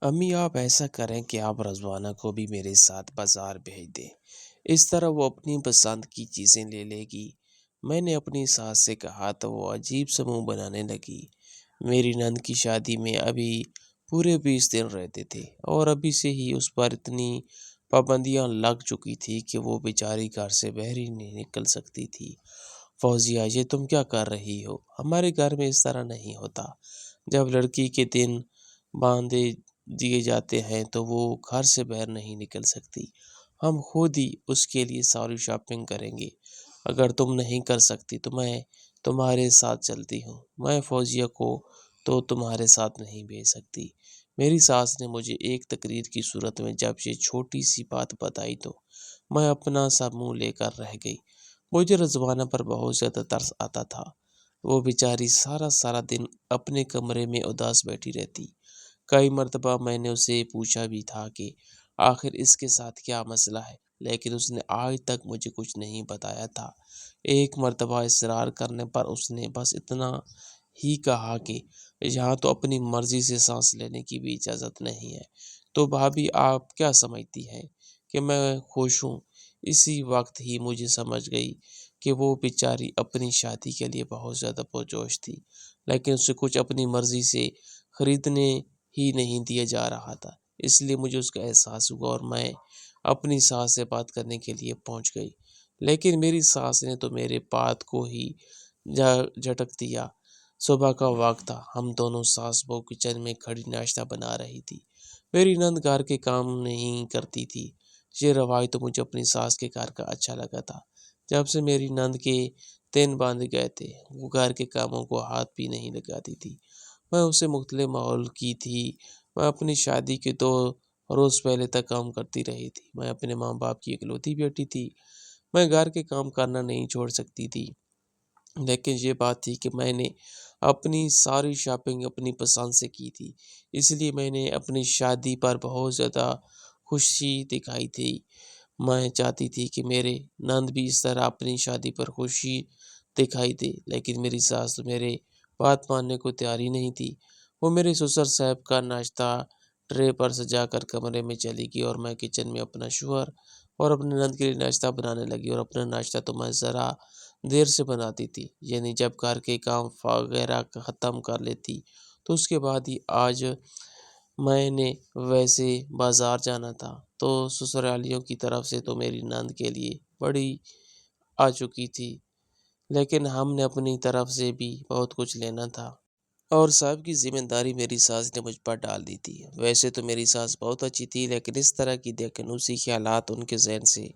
امی آپ ایسا کریں کہ آپ رضوانہ کو بھی میرے ساتھ بازار بھیج دیں۔ اس طرح وہ اپنی پسند کی چیزیں لے لے گی۔ میں نے اپنی ساس سے کہا تو وہ عجیب سا منہ بنانے لگی۔ میری نند کی شادی میں ابھی پورے 20 دن رہتے تھے اور ابھی سے ہی اس پر اتنی پابندیاں لگ چکی تھی کہ وہ بیچاری گھر سے باہر ہی نہیں نکل سکتی تھی۔ فوزیہ یہ تم کیا کر رہی ہو؟ ہمارے گھر میں اس طرح نہیں ہوتا۔ جب لڑکی کے دن باندھے دیے جاتے ہیں تو وہ گھر سے باہر نہیں نکل سکتی۔ ہم خود ہی اس کے لیے ساری شاپنگ کریں گے۔ اگر تم نہیں کر سکتی تو میں تمہارے ساتھ چلتی ہوں۔ میں فوزیہ کو تو تمہارے ساتھ نہیں بھیج سکتی۔ میری ساس نے مجھے ایک تقریر کی صورت میں جب یہ چھوٹی سی بات بتائی تو میں اپنا سا منہ لے کر رہ گئی۔ مجھے رضوانہ پر بہت زیادہ ترس آتا تھا۔ وہ بیچاری سارا سارا دن اپنے کمرے میں اداس بیٹھی رہتی۔ کئی مرتبہ میں نے اسے پوچھا بھی تھا کہ آخر اس کے ساتھ کیا مسئلہ ہے، لیکن اس نے آج تک مجھے کچھ نہیں بتایا تھا۔ ایک مرتبہ اصرار کرنے پر اس نے بس اتنا ہی کہا کہ یہاں تو اپنی مرضی سے سانس لینے کی بھی اجازت نہیں ہے۔ تو بھابھی آپ کیا سمجھتی ہیں کہ میں خوش ہوں؟ اسی وقت ہی مجھے سمجھ گئی کہ وہ بیچاری اپنی شادی کے لیے بہت زیادہ پرجوش تھی، لیکن اسے کچھ اپنی مرضی سے خریدنے ہی نہیں دیا جا رہا تھا۔ اس لیے مجھے اس کا احساس ہوا اور میں اپنی ساس سے بات کرنے کے لیے پہنچ گئی، لیکن میری ساس نے تو میرے بات کو ہی جھٹک دیا۔ صبح کا وقت تھا، ہم دونوں ساس بہو کچن میں کھڑی ناشتہ بنا رہی تھی۔ میری نند گھر کے کام نہیں کرتی تھی۔ یہ روایت تو مجھے اپنی ساس کے گھر کا اچھا لگا تھا۔ جب سے میری نند کے دن باندھ گئے تھے وہ گھر کے کاموں کو ہاتھ بھی نہیں لگاتی تھی۔ میں اسے مختلف ماحول کی تھی۔ میں اپنی شادی کے 2 روز پہلے تک کام کرتی رہی تھی۔ میں اپنے ماں باپ کی اکلوتی بیٹی تھی۔ میں گھر کے کام کرنا نہیں چھوڑ سکتی تھی، لیکن یہ بات تھی کہ میں نے اپنی ساری شاپنگ اپنی پسند سے کی تھی، اس لیے میں نے اپنی شادی پر بہت زیادہ خوشی دکھائی تھی۔ میں چاہتی تھی کہ میرے نند بھی اس طرح اپنی شادی پر خوشی دکھائی دے، لیکن میری ساس تو میرے بات ماننے کو تیار ہی نہیں تھی۔ وہ میرے سسر صاحب کا ناشتہ ٹرے پر سجا کر کمرے میں چلی گئی اور میں کچن میں اپنا شوہر اور اپنے نند کے لیے ناشتہ بنانے لگی، اور اپنا ناشتہ تو میں ذرا دیر سے بناتی تھی، یعنی جب گھر کے کام وغیرہ ختم کر لیتی تو اس کے بعد ہی۔ آج میں نے ویسے بازار جانا تھا تو سسرالیوں کی طرف سے تو میری نند کے لیے بڑی آ چکی تھی، لیکن ہم نے اپنی طرف سے بھی بہت کچھ لینا تھا، اور صاحب کی ذمہ داری میری ساس نے مجھ پر ڈال دی تھی۔ ویسے تو میری ساس بہت اچھی تھی، لیکن اس طرح کی دیکنوسی خیالات ان کے ذہن سے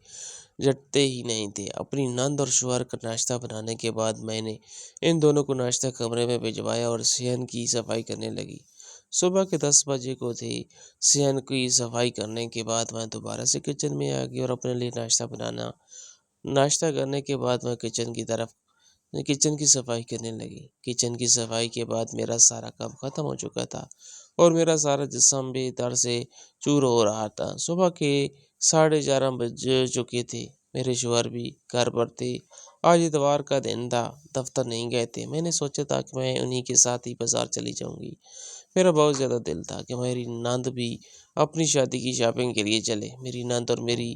جٹتے ہی نہیں تھے۔ اپنی نند اور شوہر کا ناشتہ بنانے کے بعد میں نے ان دونوں کو ناشتہ کمرے میں بھجوایا اور صحن کی صفائی کرنے لگی۔ صبح کے 10 بجے کو تھے۔ صحن کی صفائی کرنے کے بعد میں دوبارہ سے کچن میں آ گئی اور اپنے لیے ناشتہ کرنے کے بعد میں کچن کی صفائی کرنے لگی۔ کچن کی صفائی کے بعد میرا سارا کام ختم ہو چکا تھا اور میرا سارا جسم بھی درد سے چور ہو رہا تھا۔ صبح کے 11:30 بج چکے تھے۔ میرے شوہر بھی گھر پر تھے۔ آج اتوار کا دن تھا، دفتر نہیں گئے تھے۔ میں نے سوچا تھا کہ میں انہی کے ساتھ ہی بازار چلی جاؤں گی۔ میرا بہت زیادہ دل تھا کہ میری نند بھی اپنی شادی کی شاپنگ کے لیے چلے۔ میری نند اور میری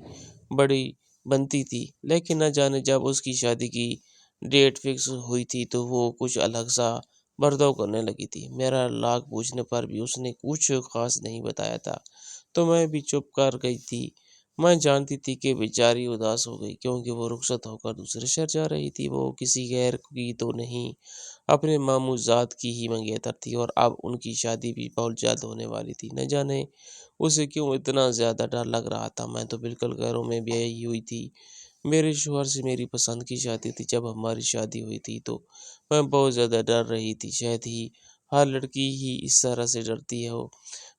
بڑی بنتی تھی، لیکن نہ جانے جب اس کی شادی کی ڈیٹ فکس ہوئی تھی تو وہ کچھ الگ سا برتاؤ کرنے لگی تھی۔ میرا لاکھ پوچھنے پر بھی اس نے کچھ خاص نہیں بتایا تھا، تو میں بھی چپ کر گئی تھی۔ میں جانتی تھی کہ بیچاری اداس ہو گئی، کیونکہ وہ رخصت ہو کر دوسرے شہر جا رہی تھی۔ وہ کسی غیر کی تو نہیں، اپنے ماموں زاد کی ہی منگیتر تھی، اور اب ان کی شادی بھی بہت جلد ہونے والی تھی۔ نہ جانے اسے کیوں اتنا زیادہ ڈر لگ رہا تھا۔ میں تو بالکل غیروں میں بیاہی ہوئی تھی۔ میرے شوہر سے میری پسند کی شادی تھی۔ جب ہماری شادی ہوئی تھی تو میں بہت زیادہ ڈر رہی تھی، شاید ہی ہر لڑکی ہی اس طرح سے ڈرتی ہو۔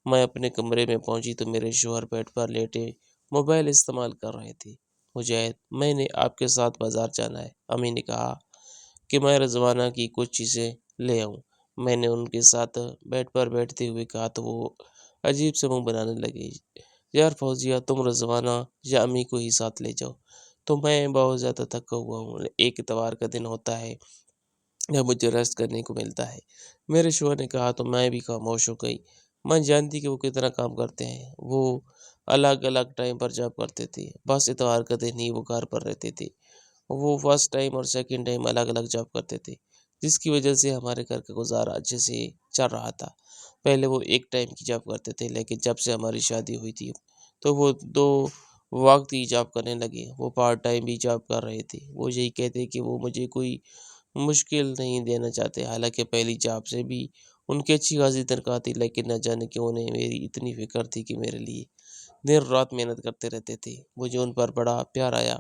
میں اپنے کمرے میں پہنچی تو میرے شوہر بیڈ پر لیٹے موبائل استعمال کر رہے تھے۔ مجاہد، میں نے آپ کے ساتھ بازار جانا ہے، امی نے کہا کہ میں رضوانہ کی کچھ چیزیں لے آؤں۔ میں نے ان کے ساتھ بیڈ پر بیٹھتے ہوئے کہا تو وہ عجیب سے منہ بنانے لگے۔ یار فوزیہ، تم رضوانہ یا امی کو ہی ساتھ لے جاؤ، تو میں بہت زیادہ تھکا ہوا ہوں۔ ایک اتوار کا دن ہوتا ہے جب مجھے ریسٹ کرنے کو ملتا ہے۔ میرے شوہر نے کہا تو میں بھی خاموش ہو گئی۔ میں جانتی کہ وہ کتنا کام کرتے ہیں۔ وہ الگ الگ ٹائم پر جاب کرتے تھے، بس اتوار کا دن ہی وہ گھر پر رہتے تھے۔ وہ فرسٹ ٹائم اور سیکنڈ ٹائم الگ الگ جاب کرتے تھے، جس کی وجہ سے ہمارے گھر کا گزارا اچھے سے چل رہا تھا۔ پہلے وہ ایک ٹائم کی جاب کرتے تھے، لیکن جب سے ہماری شادی ہوئی تھی تو وہ دو وقت کی جاب کرنے لگے۔ وہ پارٹ ٹائم بھی جاب کر رہے تھے۔ وہ یہی کہتے کہ وہ مجھے کوئی مشکل نہیں دینا چاہتے، حالانکہ پہلی جاب سے بھی ان کی اچھی خاصی تنخواہ تھی، لیکن نہ جانے کیوں انہیں میری اتنی فکر تھی کہ میرے لیے دن رات محنت کرتے رہتے تھے۔ مجھے ان پر بڑا پیار آیا۔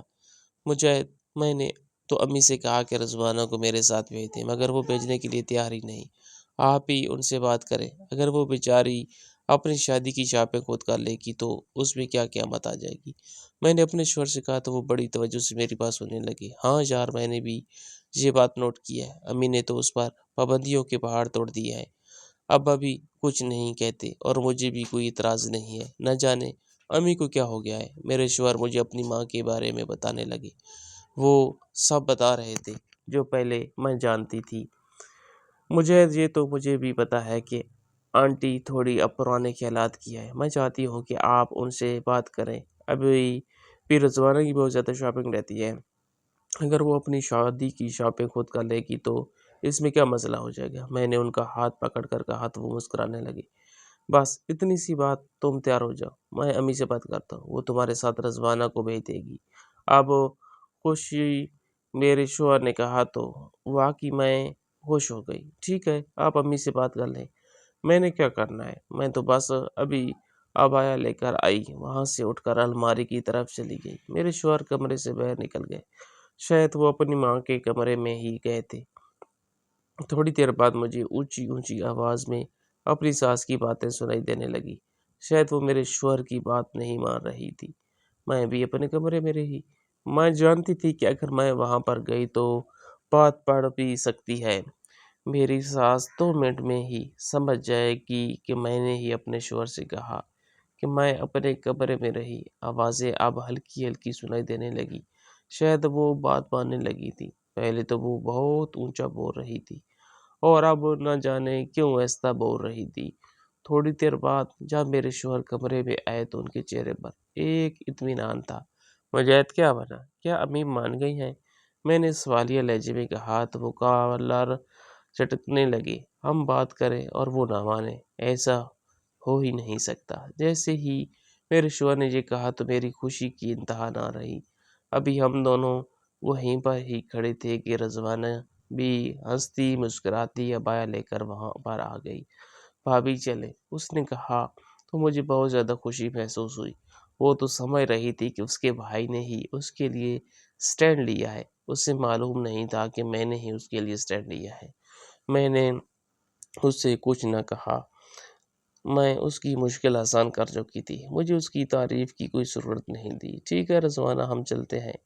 میں نے تو امی سے کہا کہ رضوانہ کو میرے ساتھ بھیج دیں، مگر وہ بھیجنے کے لیے تیار ہی نہیں۔ آپ ہی ان سے بات کریں، اگر وہ بیچاری اپنی شادی کی شاپنگ خود کر لے گی تو اس میں کیا قیامت آ جائے گی۔ میں نے اپنے شوہر سے کہا تو وہ بڑی توجہ سے میری بات سننے لگے۔ ہاں یار، میں نے بھی یہ بات نوٹ کی ہے، امی نے تو اس پر پابندیوں کے پہاڑ توڑ دیے ہیں۔ ابا بھی کچھ نہیں کہتے اور مجھے بھی کوئی اعتراض نہیں ہے۔ نہ جانے امی کو کیا ہو گیا ہے۔ میرے شوہر مجھے اپنی ماں کے بارے میں بتانے لگے۔ وہ سب بتا رہے تھے جو پہلے میں جانتی تھی۔ مجھے بھی پتا ہے کہ آنٹی تھوڑی اب پرانے خیالات کی ہے۔ میں چاہتی ہوں کہ آپ ان سے بات کریں۔ ابھی بھی رضوانہ کی بہت زیادہ شاپنگ رہتی ہے، اگر وہ اپنی شادی کی شاپنگ خود کر لے گی تو اس میں کیا مسئلہ ہو جائے گا۔ میں نے ان کا ہاتھ پکڑ کر کہا تو وہ مسکرانے لگے۔ بس اتنی سی بات، تم تیار ہو جاؤ، میں امی سے بات کرتا ہوں، وہ تمہارے ساتھ رضوانہ کو بھیج دے گی۔ اب خوشی میرے شوہر نے کہا تو واقعی میں خوش ہو گئی۔ ٹھیک ہے، آپ امی سے بات کر لیں، میں نے کیا کرنا ہے۔ میں تو بس ابھی عبایا لے کر آئی، وہاں سے اٹھ کر الماری کی طرف چلی گئی۔ میرے شوہر کمرے سے باہر نکل گئے، شاید وہ اپنی ماں کے کمرے میں ہی گئے تھے۔ تھوڑی دیر بعد مجھے اونچی اونچی آواز میں اپنی ساس کی باتیں سنائی دینے لگی۔ شاید وہ میرے شوہر کی بات نہیں مان رہی تھی۔ میں بھی اپنے کمرے میں رہی۔ میں جانتی تھی کہ اگر میں وہاں پر گئی تو بات پڑ بھی سکتی ہے۔ میری ساس 2 منٹ میں ہی سمجھ جائے گی کہ میں نے ہی اپنے شوہر سے کہا کہ میں اپنے کمرے میں رہی۔ آوازیں اب ہلکی ہلکی سنائی دینے لگی۔ شاید وہ بات ماننے لگی تھی۔ پہلے تو وہ بہت اونچا بول رہی تھی اور اب نہ جانے کیوں ایسا بول رہی تھی۔ تھوڑی دیر بعد جب میرے شوہر کمرے میں آئے تو ان کے چہرے پر ایک اطمینان تھا۔ مجاہد، کیا بنا؟ کیا امی مان گئی ہیں؟ میں نے سوالیہ لہجے میں کہا تو وہ کالر چٹکنے لگے۔ ہم بات کریں اور وہ نہ مانے، ایسا ہو ہی نہیں سکتا۔ جیسے ہی میرے شوہر نے یہ کہا تو میری خوشی کی انتہا نہ رہی۔ ابھی ہم دونوں وہیں پر ہی کھڑے تھے کہ رضوانہ بھی ہنستی مسکراتی عبایا لے کر وہاں پر آ گئی۔ بھابھی چلے، اس نے کہا تو مجھے بہت زیادہ خوشی محسوس ہوئی۔ وہ تو سمجھ رہی تھی کہ اس کے بھائی نے ہی اس کے لیے سٹینڈ لیا ہے، اسے معلوم نہیں تھا کہ میں نے ہی اس کے لیے سٹینڈ لیا ہے۔ میں نے اس سے کچھ نہ کہا، میں اس کی مشکل آسان کر چکی تھی، مجھے اس کی تعریف کی کوئی ضرورت نہیں تھی۔ ٹھیک ہے رضوانہ، ہم چلتے ہیں،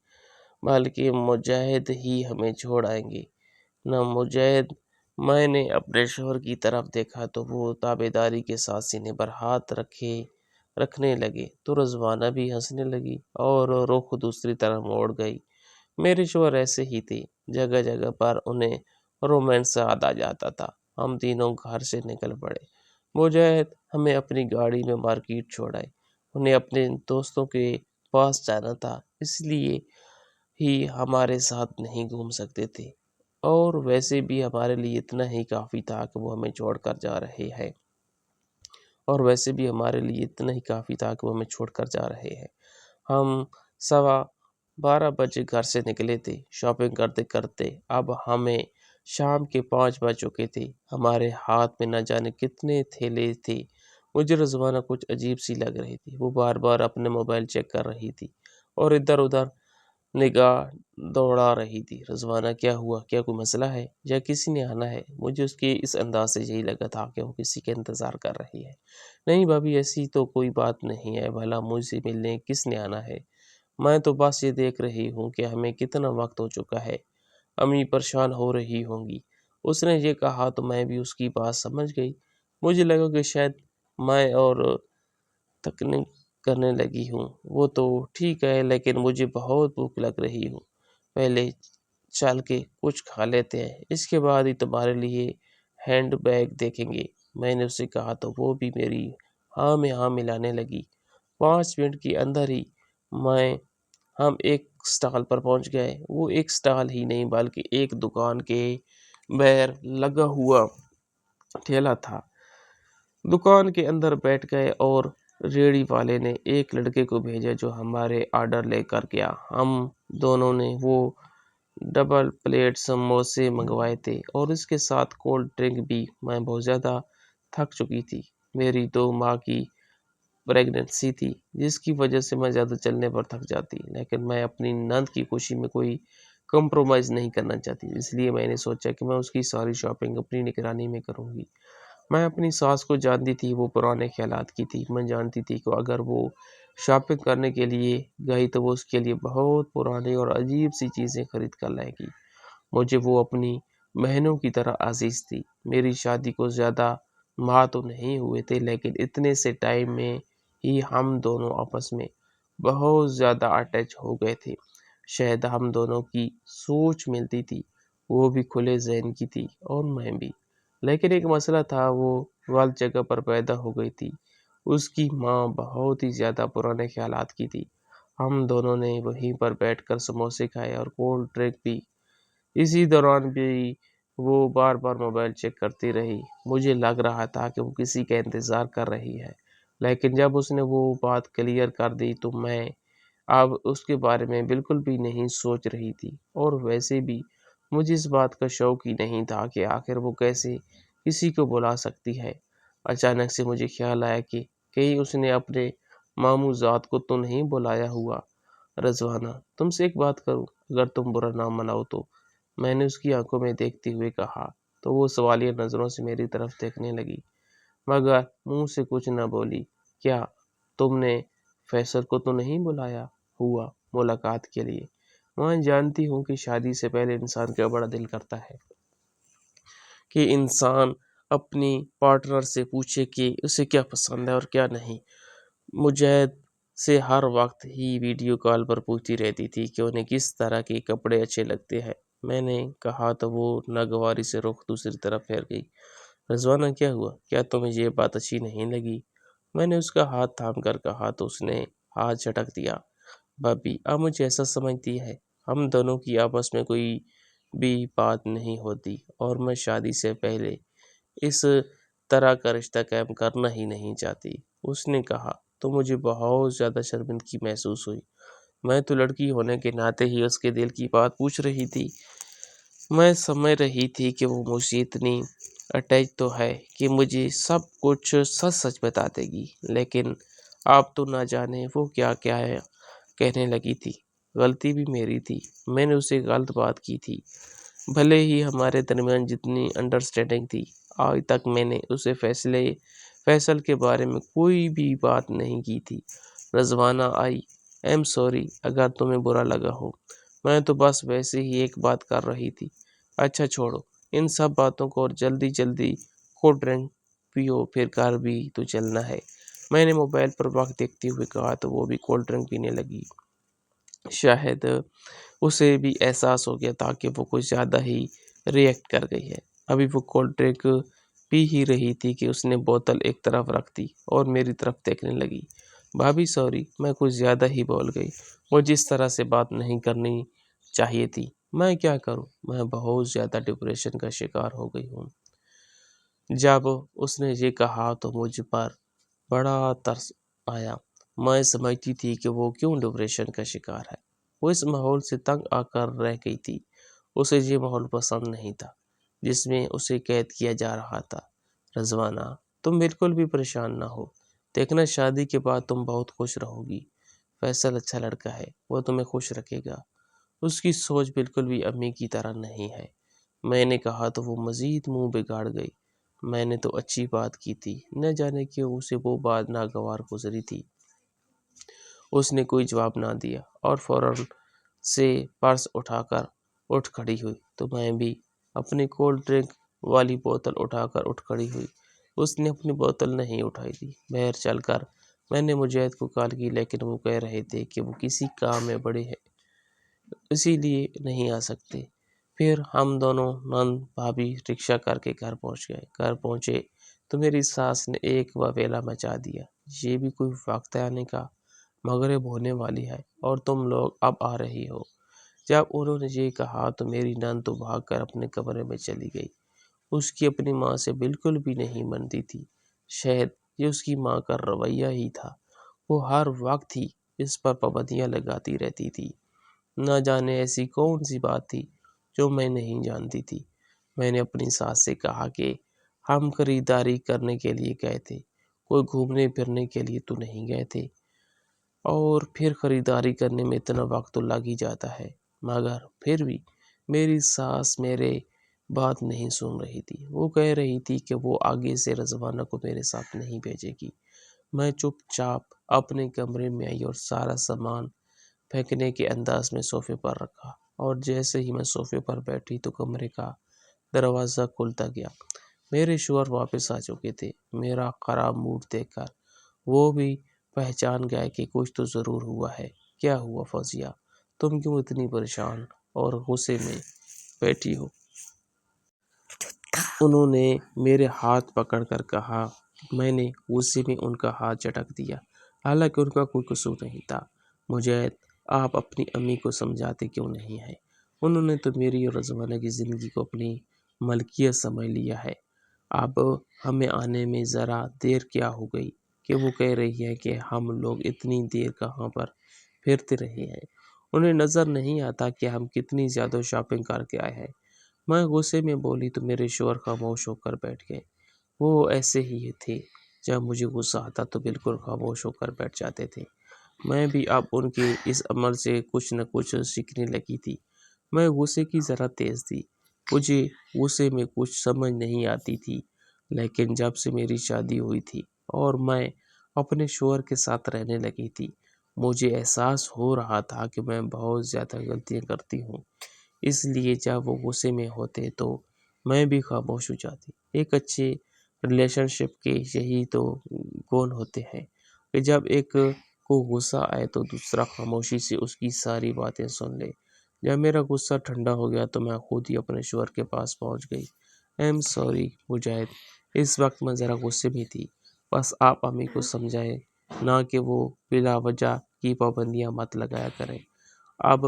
بلکہ مجاہد ہی ہمیں چھوڑ آئیں گے نہ مجاہد۔ میں نے اپنے شوہر کی طرف دیکھا تو وہ تابعداری کے ساتھ سینے پر ہاتھ رکھنے لگے تو رضوانہ بھی ہنسنے لگی اور رخ دوسری طرف موڑ گئی۔ میرے شوہر ایسے ہی تھے، جگہ جگہ پر انہیں رومانس یاد آ جاتا تھا۔ ہم تینوں گھر سے نکل پڑے۔ مجاہد ہمیں اپنی گاڑی میں مارکیٹ چھوڑ آئے، انہیں اپنے دوستوں کے پاس جانا تھا، اس لیے ہی ہمارے ساتھ نہیں گھوم سکتے تھے، اور ویسے بھی ہمارے لیے اتنا ہی کافی تھا کہ وہ ہمیں چھوڑ کر جا رہے ہیں۔ ہم 12:15 بجے گھر سے نکلے تھے، شاپنگ کرتے کرتے اب ہمیں شام کے 5 بج چکے تھے۔ ہمارے ہاتھ میں نہ جانے کتنے تھیلے تھے۔ مجھے رضوانہ کچھ عجیب سی لگ رہی تھی، وہ بار بار اپنے موبائل چیک کر رہی تھی اور ادھر ادھر نگاہ دوڑا رہی تھی۔ رضوانہ، کیا ہوا؟ کیا کوئی مسئلہ ہے یا کسی نے آنا ہے؟ مجھے اس کے اس انداز سے یہی لگا تھا کہ وہ کسی کے انتظار کر رہی ہے۔ نہیں بھابھی، ایسی تو کوئی بات نہیں ہے، بھلا مجھ سے ملنے کس نے آنا ہے؟ میں تو بس یہ دیکھ رہی ہوں کہ ہمیں کتنا وقت ہو چکا ہے، امی پریشان ہو رہی ہوں گی۔ اس نے یہ کہا تو میں بھی اس کی بات سمجھ گئی۔ مجھے لگا کہ شاید میں اور تکنیک کرنے لگی ہوں۔ وہ تو ٹھیک ہے، لیکن مجھے بہت بھوک لگ رہی ہوں، پہلے چل کے کچھ کھا لیتے ہیں، اس کے بعد ہی تمہارے لیے ہینڈ بیگ دیکھیں گے۔ میں نے اسے کہا تو وہ بھی میری ہاں میں ہاں ملانے لگی۔ 5 منٹ کے اندر ہی ہم ایک سٹال پر پہنچ گئے۔ وہ ایک سٹال ہی نہیں بلکہ ایک دکان کے باہر لگا ہوا ٹھیلا تھا۔ دکان کے اندر بیٹھ گئے اور ریڑھی والے نے ایک لڑکے کو بھیجا جو ہمارے آرڈر لے کر گیا۔ ہم دونوں نے وہ ڈبل پلیٹ سموسے منگوائے تھے اور اس کے ساتھ کولڈ ڈرنک بھی۔ میں بہت زیادہ تھک چکی تھی۔ میری 2 ماہ کی پریگننسی تھی جس کی وجہ سے میں زیادہ چلنے پر تھک جاتی، لیکن میں اپنی نند کی خوشی میں کوئی کمپرومائز نہیں کرنا چاہتی، اس لیے میں نے سوچا کہ میں اس کی ساری شاپنگ اپنی نگرانی میں کروں گی۔ میں اپنی ساس کو جانتی تھی، وہ پرانے خیالات کی تھی۔ میں جانتی تھی کہ اگر وہ شاپنگ کرنے کے لیے گئی تو وہ اس کے لیے بہت پرانی اور عجیب سی چیزیں خرید کر لائے گی۔ مجھے وہ اپنی بہنوں کی طرح عزیز تھی۔ میری شادی کو زیادہ ماہ تو نہیں ہوئے تھے، لیکن اتنے سے ٹائم میں ہی ہم دونوں آپس میں بہت زیادہ اٹیچ ہو گئے تھے۔ شاید ہم دونوں کی سوچ ملتی تھی، وہ بھی کھلے ذہن کی تھی اور میں بھی۔ لیکن ایک مسئلہ تھا، وہ غلط جگہ پر پیدا ہو گئی تھی۔ اس کی ماں بہت ہی زیادہ پرانے خیالات کی تھی۔ ہم دونوں نے وہیں پر بیٹھ کر سموسے کھائے اور کولڈ ڈرنک پی۔ اسی دوران بھی وہ بار بار موبائل چیک کرتی رہی۔ مجھے لگ رہا تھا کہ وہ کسی کا انتظار کر رہی ہے، لیکن جب اس نے وہ بات کلیئر کر دی تو میں اب اس کے بارے میں بالکل بھی نہیں سوچ رہی تھی، اور ویسے بھی مجھے اس بات کا شوق ہی نہیں تھا کہ آخر وہ کیسے کسی کو بلا سکتی ہے۔ اچانک سے مجھے خیال آیا کہ کہیں اس نے اپنے ماموں زاد کو تو نہیں بلایا ہوا۔ رضوانہ، تم سے ایک بات کروں، اگر تم برا نہ مناؤ تو؟ میں نے اس کی آنکھوں میں دیکھتے ہوئے کہا، تو وہ سوالیہ نظروں سے میری طرف دیکھنے لگی، مگر منہ سے کچھ نہ بولی۔ کیا تم نے فیصل کو تو نہیں بلایا ہوا ملاقات کے لیے؟ میں جانتی ہوں کہ شادی سے پہلے انسان کا بڑا دل کرتا ہے کہ انسان اپنی پارٹنر سے پوچھے کہ اسے کیا پسند ہے اور کیا نہیں۔ مجاہد سے ہر وقت ہی ویڈیو کال پر پوچھتی رہتی تھی کہ انہیں کس طرح کے کپڑے اچھے لگتے ہیں۔ میں نے کہا تو وہ ناگواری سے رخ دوسری طرف پھیر گئی۔ رضوانہ، کیا ہوا؟ کیا تمہیں یہ بات اچھی نہیں لگی؟ میں نے اس کا ہاتھ تھام کر کہا تو اس نے ہاتھ جھٹک دیا۔ بھابی، آپ مجھے ایسا سمجھتی ہے؟ ہم دونوں کی آپس میں کوئی بھی بات نہیں ہوتی، اور میں شادی سے پہلے اس طرح کا رشتہ قائم کرنا ہی نہیں چاہتی، اس نے کہا تو مجھے بہت زیادہ شرمندگی محسوس ہوئی۔ میں تو لڑکی ہونے کے ناطے ہی اس کے دل کی بات پوچھ رہی تھی۔ میں سمجھ رہی تھی کہ وہ مجھ سے اتنی اٹیچ تو ہے کہ مجھے سب کچھ سچ سچ بتا دے گی، لیکن آپ تو نہ جانے وہ کیا کیا کہنے لگی تھی۔ غلطی بھی میری تھی، میں نے اسے غلط بات کی تھی۔ بھلے ہی ہمارے درمیان جتنی انڈرسٹینڈنگ تھی، آج تک میں نے اسے فیصل کے بارے میں کوئی بھی بات نہیں کی تھی۔ رضوانہ، آئی ایم سوری اگر تمہیں برا لگا ہو، میں تو بس ویسے ہی ایک بات کر رہی تھی۔ اچھا چھوڑو ان سب باتوں کو اور جلدی جلدی کولڈ ڈرنک پیو، پھر گھر بھی تو چلنا ہے۔ میں نے موبائل پر وقت دیکھتے ہوئے کہا تو وہ بھی کولڈ ڈرنک پینے لگی۔ شاید اسے بھی احساس ہو گیا تھا کہ وہ کچھ زیادہ ہی ریئیکٹ کر گئی ہے۔ ابھی وہ کولڈ ڈرنک پی ہی رہی تھی کہ اس نے بوتل ایک طرف رکھ دی اور میری طرف دیکھنے لگی۔ بھابی سوری، میں کچھ زیادہ ہی بول گئی، مجھے اس طرح سے بات نہیں کرنی چاہیے تھی۔ میں کیا کروں، میں بہت زیادہ ڈپریشن کا شکار ہو گئی ہوں۔ جب اس نے یہ کہا تو مجھ پر بڑا ترس آیا۔ میں سمجھتی تھی کہ وہ کیوں ڈپریشن کا شکار ہے۔ وہ اس ماحول سے تنگ آ کر رہ گئی تھی۔ اسے یہ ماحول پسند نہیں تھا جس میں اسے قید کیا جا رہا تھا۔ رضوانہ، تم بالکل بھی پریشان نہ ہو، دیکھنا شادی کے بعد تم بہت خوش رہو گی۔ فیصل اچھا لڑکا ہے، وہ تمہیں خوش رکھے گا۔ اس کی سوچ بالکل بھی امی کی طرح نہیں ہے۔ میں نے کہا تو وہ مزید منہ بگاڑ گئی۔ میں نے تو اچھی بات کی تھی، نہ جانے کیوں اسے وہ بات ناگوار گزری تھی۔ اس نے کوئی جواب نہ دیا اور فوراً سے پرس اٹھا کر اٹھ کھڑی ہوئی، تو میں بھی اپنی کولڈ ڈرنک والی بوتل اٹھا کر اٹھ کھڑی ہوئی۔ اس نے اپنی بوتل نہیں اٹھائی تھی۔ باہر چل کر میں نے مجاہد کو کال کی، لیکن وہ کہہ رہے تھے کہ وہ کسی کام میں بڑے ہیں، اسی لیے نہیں آ سکتے۔ پھر ہم دونوں نند بھابھی رکشہ کر کے گھر پہنچ گئے۔ گھر پہنچے تو میری ساس نے ایک ویلا مچا دیا، یہ بھی کوئی وقت آنے کا، مغرب ہونے والی ہے اور تم لوگ اب آ رہی ہو۔ جب انہوں نے یہ کہا تو میری نند تو بھاگ کر اپنے کمرے میں چلی گئی۔ اس کی اپنی ماں سے بالکل بھی نہیں بنتی تھی، شاید یہ اس کی ماں کا رویہ ہی تھا، وہ ہر وقت ہی اس پر پابندیاں لگاتی رہتی تھی۔ نہ جانے ایسی کون سی بات تھی جو میں نہیں جانتی تھی۔ میں نے اپنی ساس سے کہا کہ ہم خریداری کرنے کے لیے گئے تھے، کوئی گھومنے پھرنے کے لیے تو نہیں گئے تھے، اور پھر خریداری کرنے میں اتنا وقت تو لگ ہی جاتا ہے۔ مگر پھر بھی میری ساس میرے بات نہیں سن رہی تھی، وہ کہہ رہی تھی کہ وہ آگے سے رضوانہ کو میرے ساتھ نہیں بھیجے گی۔ میں چپ چاپ اپنے کمرے میں آئی اور سارا سامان پھینکنے کے انداز میں صوفے پر رکھا، اور جیسے ہی میں صوفے پر بیٹھی تو کمرے کا دروازہ کھلتا گیا۔ میرے شوہر واپس آ چکے تھے۔ میرا خراب موڈ دیکھ کر وہ بھی پہچان گئے کہ کچھ تو ضرور ہوا ہے۔ کیا ہوا فوزیہ؟ تم کیوں اتنی پریشان اور غصے میں بیٹھی ہو؟ انہوں نے میرے ہاتھ پکڑ کر کہا۔ میں نے غصے میں ان کا ہاتھ جھٹک دیا، حالانکہ ان کا کوئی قصور نہیں تھا۔ مجید، آپ اپنی امی کو سمجھاتے کیوں نہیں ہیں؟ انہوں نے تو میری اور رضوانہ کی زندگی کو اپنی ملکیت سمجھ لیا ہے۔ اب ہمیں آنے میں ذرا دیر کیا ہو گئی کہ وہ کہہ رہی ہے کہ ہم لوگ اتنی دیر کہاں پر پھرتے رہے ہیں؟ انہیں نظر نہیں آتا کہ ہم کتنی زیادہ شاپنگ کر کے آئے ہیں؟ میں غصے میں بولی تو میرے شوہر خاموش ہو کر بیٹھ گئے۔ وہ ایسے ہی تھے، جب مجھے غصہ آتا تو بالکل خاموش ہو کر بیٹھ جاتے تھے۔ میں بھی اب ان کے اس عمل سے کچھ نہ کچھ سیکھنے لگی تھی۔ میں غصے کی ذرا تیز تھی، مجھے غصے میں کچھ سمجھ نہیں آتی تھی، لیکن جب سے میری شادی ہوئی تھی اور میں اپنے شوہر کے ساتھ رہنے لگی تھی، مجھے احساس ہو رہا تھا کہ میں بہت زیادہ غلطیاں کرتی ہوں۔ اس لیے جب وہ غصے میں ہوتے تو میں بھی خاموش ہو جاتی۔ ایک اچھے ریلیشن شپ کے یہی تو گن ہوتے ہیں کہ جب ایک کو غصہ آئے تو دوسرا خاموشی سے اس کی ساری باتیں سن لے۔ جب میرا غصہ ٹھنڈا ہو گیا تو میں خود ہی اپنے شوہر کے پاس پہنچ گئی۔ سوری مجاہد، اس وقت میں ذرا غصے میں تھی، بس آپ امی کو سمجھائیں نہ کہ وہ بلا وجہ کی پابندیاں مت لگایا کریں۔ اب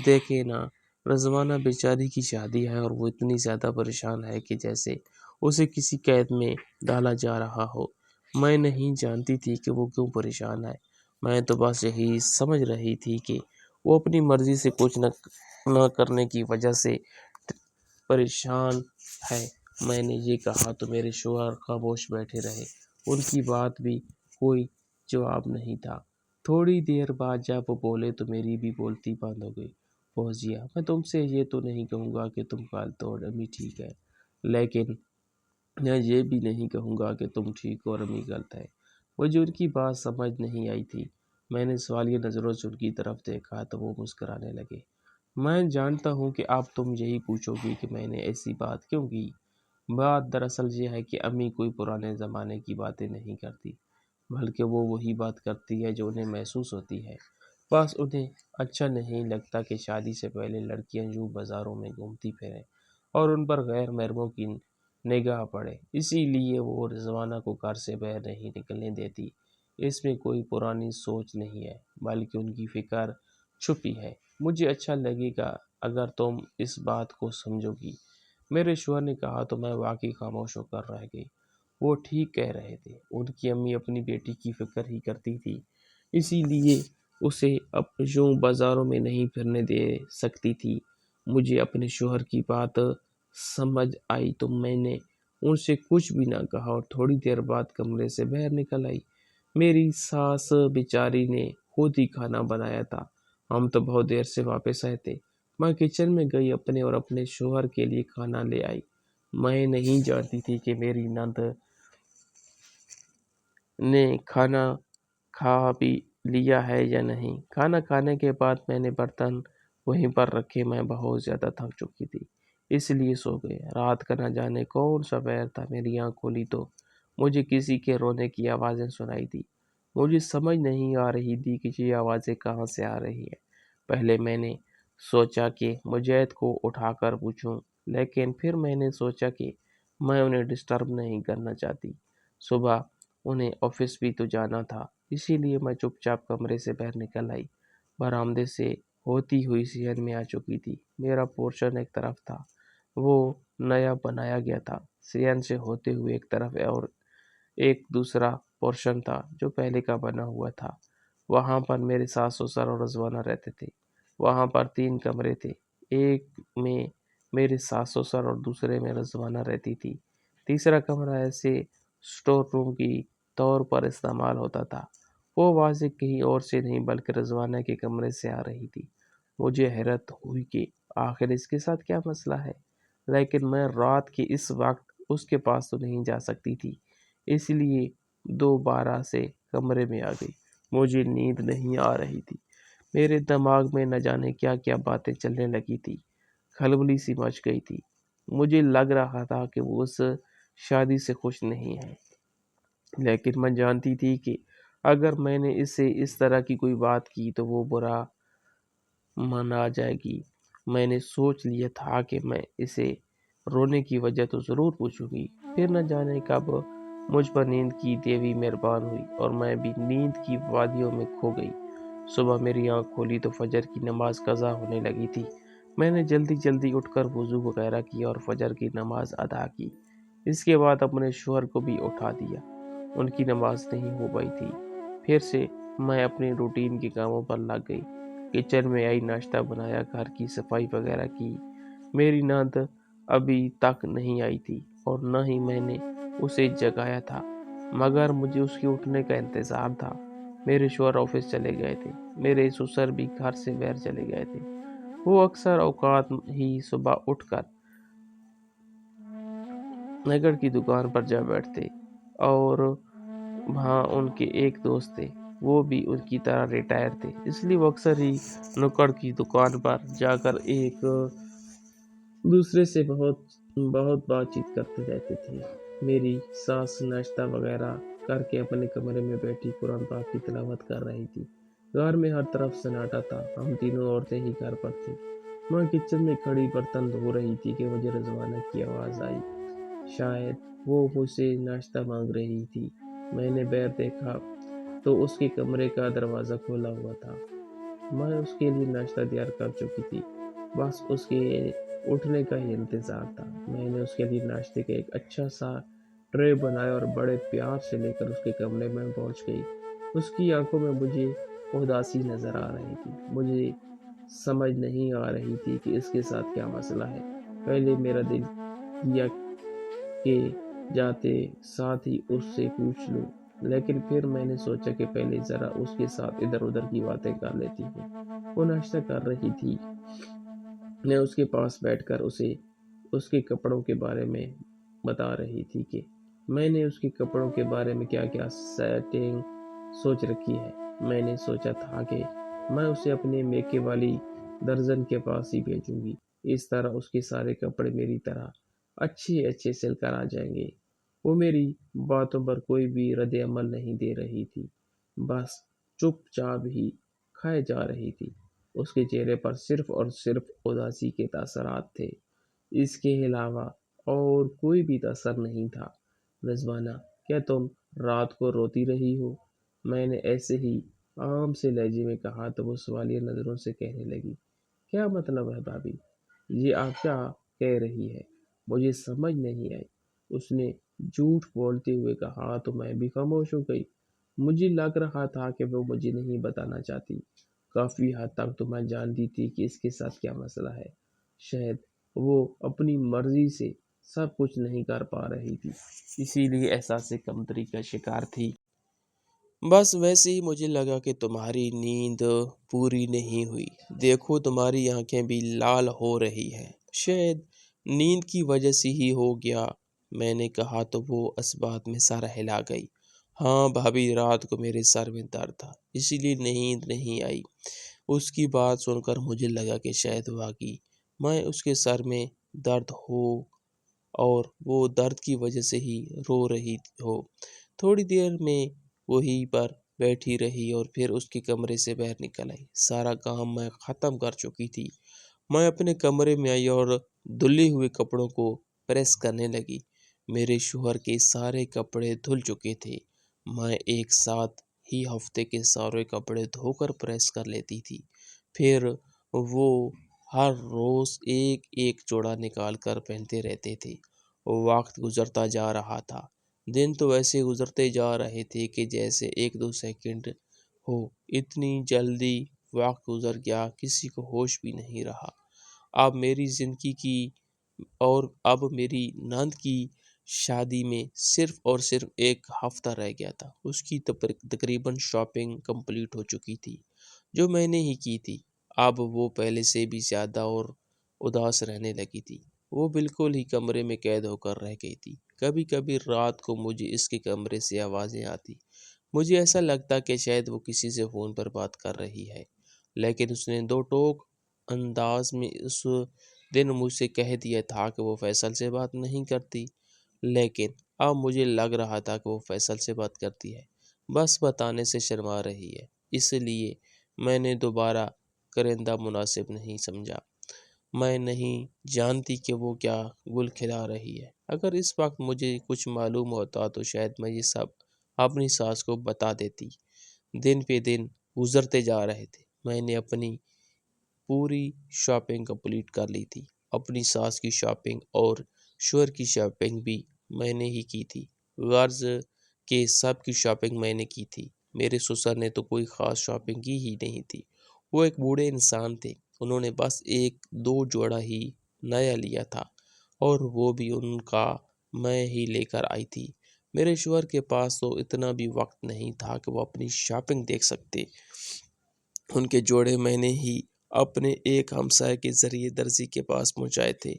دیکھیں نا، رضوانہ بیچاری کی شادی ہے اور وہ اتنی زیادہ پریشان ہے کہ جیسے اسے کسی قید میں ڈالا جا رہا ہو۔ میں نہیں جانتی تھی کہ وہ کیوں پریشان ہے، میں تو بس یہی سمجھ رہی تھی کہ وہ اپنی مرضی سے کچھ نہ کرنے کی وجہ سے پریشان ہے۔ میں نے یہ کہا تو میرے شوہر خاموش بیٹھے رہے، ان کی بات بھی کوئی جواب نہیں تھا۔ تھوڑی دیر بعد جب وہ بولے تو میری بھی بولتی بند ہو گئی۔ فوزیہ، میں تم سے یہ تو نہیں کہوں گا کہ تم غلط ہو اور امی ٹھیک ہے، لیکن میں یہ بھی نہیں کہوں گا کہ تم ٹھیک ہو اور امی غلط ہے۔ مجھے ان کی بات سمجھ نہیں آئی تھی۔ میں نے سوالیہ نظروں سے ان کی طرف دیکھا تو وہ مسکرانے لگے۔ میں جانتا ہوں کہ اب تم یہی پوچھو گی کہ میں نے ایسی بات کیوں کی۔ بات دراصل یہ ہے کہ امی کوئی پرانے زمانے کی باتیں نہیں کرتی، بلکہ وہ وہی بات کرتی ہے جو انہیں محسوس ہوتی ہے۔ بس انہیں اچھا نہیں لگتا کہ شادی سے پہلے لڑکیاں یوں بازاروں میں گھومتی پھریں اور ان پر غیر محرموں کی نگاہ پڑے، اسی لیے وہ رضوانہ کو گھر سے باہر نہیں نکلنے دیتی۔ اس میں کوئی پرانی سوچ نہیں ہے، بلکہ ان کی فکر چھپی ہے۔ مجھے اچھا لگے گا اگر تم اس بات کو سمجھو گی، میرے شوہر نے کہا تو میں واقعی خاموش ہو کر رہ گئی۔ وہ ٹھیک کہہ رہے تھے، ان کی امی اپنی بیٹی کی فکر ہی کرتی تھی، اسی لیے اسے اب یوں بازاروں میں نہیں پھرنے دے سکتی تھی۔ مجھے اپنے شوہر کی بات سمجھ آئی تو میں نے ان سے کچھ بھی نہ کہا اور تھوڑی دیر بعد کمرے سے باہر نکل آئی۔ میری ساس بیچاری نے خود ہی کھانا بنایا تھا، ہم تو بہت دیر سے واپس آئے تھے۔ میں کچن میں گئی اپنے اور اپنے شوہر کے لیے کھانا لے آئی۔ میں نہیں جانتی تھی کہ میری نند نے کھانا کھا بھی لیا ہے یا نہیں۔ کھانا کھانے کے بعد میں نے برتن وہیں پر رکھے، میں بہت زیادہ تھک چکی تھی، اس لیے سو گئے۔ رات کا نہ جانے کون سا پہر تھا، میری آنکھ کھولی تو مجھے کسی کے رونے کی آوازیں سنائی دی۔ مجھے سمجھ نہیں آ رہی تھی کہ یہ آوازیں کہاں سے آ رہی ہیں۔ پہلے میں نے سوچا کہ مجید کو اٹھا کر پوچھوں، لیکن پھر میں نے سوچا کہ میں انہیں ڈسٹرب نہیں کرنا چاہتی۔ صبح انہیں آفس بھی تو جانا تھا، اسی لیے میں چپ چاپ کمرے سے باہر نکل آئی۔ برآمدے سے ہوتی ہوئی صحن میں آ چکی تھی۔ میرا پورشن ایک طرف تھا، وہ نیا بنایا گیا تھا۔ صحن سے ہوتے ہوئے ایک طرف اور ایک دوسرا پورشن تھا جو پہلے کا بنا ہوا تھا۔ وہاں پر میرے ساس سسر اور رضوانہ رہتے تھے۔ وہاں پر 3 کمرے تھے، ایک میں میرے ساس سسر اور دوسرے میں رضوانہ رہتی تھی۔ تیسرا کمرہ ایسے اسٹور روم کی طور پر استعمال ہوتا تھا۔ وہ آواز کہیں اور سے نہیں بلکہ رضوانہ کے کمرے سے آ رہی تھی۔ مجھے حیرت ہوئی کہ آخر اس کے ساتھ کیا مسئلہ ہے، لیکن میں رات کے اس وقت اس کے پاس تو نہیں جا سکتی تھی، اس لیے دوبارہ سے کمرے میں آ گئی۔ مجھے نیند نہیں آ رہی تھی، میرے دماغ میں نہ جانے کیا کیا باتیں چلنے لگی تھی۔ کھلبلی سی مچ گئی تھی۔ مجھے لگ رہا تھا کہ وہ اس شادی سے خوش نہیں ہے، لیکن میں جانتی تھی کہ اگر میں نے اسے اس طرح کی کوئی بات کی تو وہ برا منا جائے گی۔ میں نے سوچ لیا تھا کہ میں اسے رونے کی وجہ تو ضرور پوچھوں گی، پھر نہ جانے کب مجھ پر نیند کی دیوی مہربان ہوئی اور میں بھی نیند کی وادیوں میں کھو گئی۔ صبح میری آنکھ کھولی تو فجر کی نماز قضا ہونے لگی تھی۔ میں نے جلدی جلدی اٹھ کر وضو وغیرہ کیا اور فجر کی نماز ادا کی۔ اس کے بعد اپنے شوہر کو بھی اٹھا دیا، ان کی نماز نہیں ہو گئی تھی۔ پھر سے میں اپنے روٹین کے کاموں پر لگ گئی۔ کچن میں آئی، ناشتہ بنایا، گھر کی صفائی وغیرہ کی۔ میری نند ابھی تک نہیں آئی تھی اور نہ ہی میں نے اسے جگایا تھا، مگر مجھے اس کے اٹھنے کا انتظار تھا۔ میرے شوہر آفس چلے گئے تھے، میرے سسر بھی گھر سے باہر چلے گئے تھے۔ وہ اکثر اوقات ہی صبح اٹھ کر نگر کی دکان پر جا بیٹھتے اور وہاں ان کے ایک دوست تھے، وہ بھی ان کی طرح ریٹائر تھے، اس لیے وہ اکثر ہی نکڑ کی دکان پر جا کر ایک دوسرے سے بہت بات چیت کرتے رہتے تھے۔ میری ساس ناشتہ وغیرہ کر کے اپنے کمرے میں بیٹھی قرآن پاک کی تلاوت کر رہی تھی۔ گھر میں ہر طرف سناٹا تھا، ہم تینوں عورتیں ہی گھر پر تھیں۔ میں کچن میں کھڑی برتن دھو رہی تھی کہ مجھے رضوانہ کی آواز آئی۔ شاید وہ مجھ سے ناشتہ مانگ رہی تھی۔ میں نے باہر دیکھا تو اس کے کمرے کا دروازہ کھولا ہوا تھا۔ میں اس کے لیے ناشتہ تیار کر چکی تھی، بس اس کے اٹھنے کا ہی انتظار تھا۔ میں نے اس کے لیے ناشتے کا ایک اچھا سا ٹرے بنایا اور بڑے پیار سے لے کر اس کے کمرے میں پہنچ گئی۔ اس کی آنکھوں میں مجھے اداسی نظر آ رہی تھی۔ مجھے سمجھ نہیں آ رہی تھی کہ اس کے ساتھ کیا مسئلہ ہے۔ پہلے میرا دل کیا کہ جاتے ساتھ ہی اس سے پوچھ لوں، لیکن پھر میں نے سوچا کہ پہلے ذرا اس کے ساتھ ادھر ادھر کی باتیں کر لیتی ہوں۔ وہ ناشتہ کر رہی تھی، میں اس کے پاس بیٹھ کر اسے اس کے کپڑوں کے بارے میں بتا رہی تھی کہ میں نے اس کے کپڑوں کے بارے میں کیا کیا سیٹنگ سوچ رکھی ہے۔ میں نے سوچا تھا کہ میں اسے اپنے میکے والی درزن کے پاس ہی بھیجوں گی، اس طرح اس کے سارے کپڑے میری طرح اچھے سل کر آ جائیں گے۔ وہ میری باتوں پر کوئی بھی رد عمل نہیں دے رہی تھی، بس چپ چاپ ہی کھائے جا رہی تھی۔ اس کے چہرے پر صرف اور صرف اداسی کے تاثرات تھے، اس کے علاوہ اور کوئی بھی تاثر نہیں تھا۔ رضوانہ، کیا تم رات کو روتی رہی ہو؟ میں نے ایسے ہی عام سے لہجے میں کہا تو وہ سوالیہ نظروں سے کہنے لگی، کیا مطلب ہے بھابھی؟ یہ آپ کیا کہہ رہی ہے؟ مجھے سمجھ نہیں آئی۔ اس نے جھوٹ بولتے ہوئے کہا تو میں بھی خاموش ہو گئی۔ مجھے لگ رہا تھا کہ وہ مجھے نہیں بتانا چاہتی۔ کافی حد تک تو میں جانتی تھی کہ اس کے ساتھ کیا مسئلہ ہے۔ شاید وہ اپنی مرضی سے سب کچھ نہیں کر پا رہی تھی، اسی لیے احساس کمتری کا شکار تھی۔ بس ویسے ہی مجھے لگا کہ تمہاری نیند پوری نہیں ہوئی، دیکھو تمہاری آنکھیں بھی لال ہو رہی ہیں، شاید نیند کی وجہ سے ہی ہو گیا۔ میں نے کہا تو وہ اس بات میں سر ہلا گئی۔ ہاں بھابھی، رات کو میرے سر میں درد تھا، اسی لیے نیند نہیں آئی۔ اس کی بات سن کر مجھے لگا کہ شاید واقعی میں اس کے سر میں درد ہو اور وہ درد کی وجہ سے ہی رو رہی ہو۔ تھوڑی دیر میں وہیں پر بیٹھی رہی اور پھر اس کے کمرے سے باہر نکل آئی۔ سارا کام میں ختم کر چکی تھی۔ میں اپنے کمرے میں آئی اور دھلے ہوئے کپڑوں کو پریس کرنے لگی۔ میرے شوہر کے سارے کپڑے دھل چکے تھے۔ میں ایک ساتھ ہی ہفتے کے سارے کپڑے دھو کر پریس کر لیتی تھی، پھر وہ ہر روز ایک ایک جوڑا نکال کر پہنتے رہتے تھے۔ وقت گزرتا جا رہا تھا، دن تو ایسے گزرتے جا رہے تھے کہ جیسے ایک دو سیکنڈ ہو، اتنی جلدی وقت گزر گیا کسی کو ہوش بھی نہیں رہا۔ اب میری زندگی کی اور اب میری نند کی شادی میں صرف اور صرف ایک ہفتہ رہ گیا تھا۔ اس کی تقریباً شاپنگ کمپلیٹ ہو چکی تھی جو میں نے ہی کی تھی۔ اب وہ پہلے سے بھی زیادہ اور اداس رہنے لگی تھی۔ وہ بالکل ہی کمرے میں قید ہو کر رہ گئی تھی۔ کبھی کبھی رات کو مجھے اس کے کمرے سے آوازیں آتی، مجھے ایسا لگتا کہ شاید وہ کسی سے فون پر بات کر رہی ہے، لیکن اس نے دو ٹوک انداز میں اس دن مجھ سے کہہ دیا تھا کہ وہ فیصل سے بات نہیں کرتی، لیکن اب مجھے لگ رہا تھا کہ وہ فیصل سے بات کرتی ہے، بس بتانے سے شرما رہی ہے۔ اس لیے میں نے دوبارہ کرندہ مناسب نہیں سمجھا۔ میں نہیں جانتی کہ وہ کیا گل کھلا رہی ہے۔ اگر اس وقت مجھے کچھ معلوم ہوتا تو شاید میں یہ سب اپنی ساس کو بتا دیتی۔ دن پہ دن گزرتے جا رہے تھے، میں نے اپنی پوری شاپنگ کمپلیٹ کر لی تھی۔ اپنی ساس کی شاپنگ اور شوہر کی شاپنگ بھی میں نے ہی کی تھی، غرض کہ سب کی شاپنگ میں نے کی تھی۔ میرے سسر نے تو کوئی خاص شاپنگ کی ہی نہیں تھی۔ وہ ایک بوڑھے انسان تھے، انہوں نے بس ایک دو جوڑا ہی نیا لیا تھا، اور وہ بھی ان کا میں ہی لے کر آئی تھی۔ میرے شوہر کے پاس تو اتنا بھی وقت نہیں تھا کہ وہ اپنی شاپنگ دیکھ سکتے۔ ان کے جوڑے میں نے ہی اپنے ایک ہمسائے کے ذریعے درزی کے پاس پہنچائے تھے۔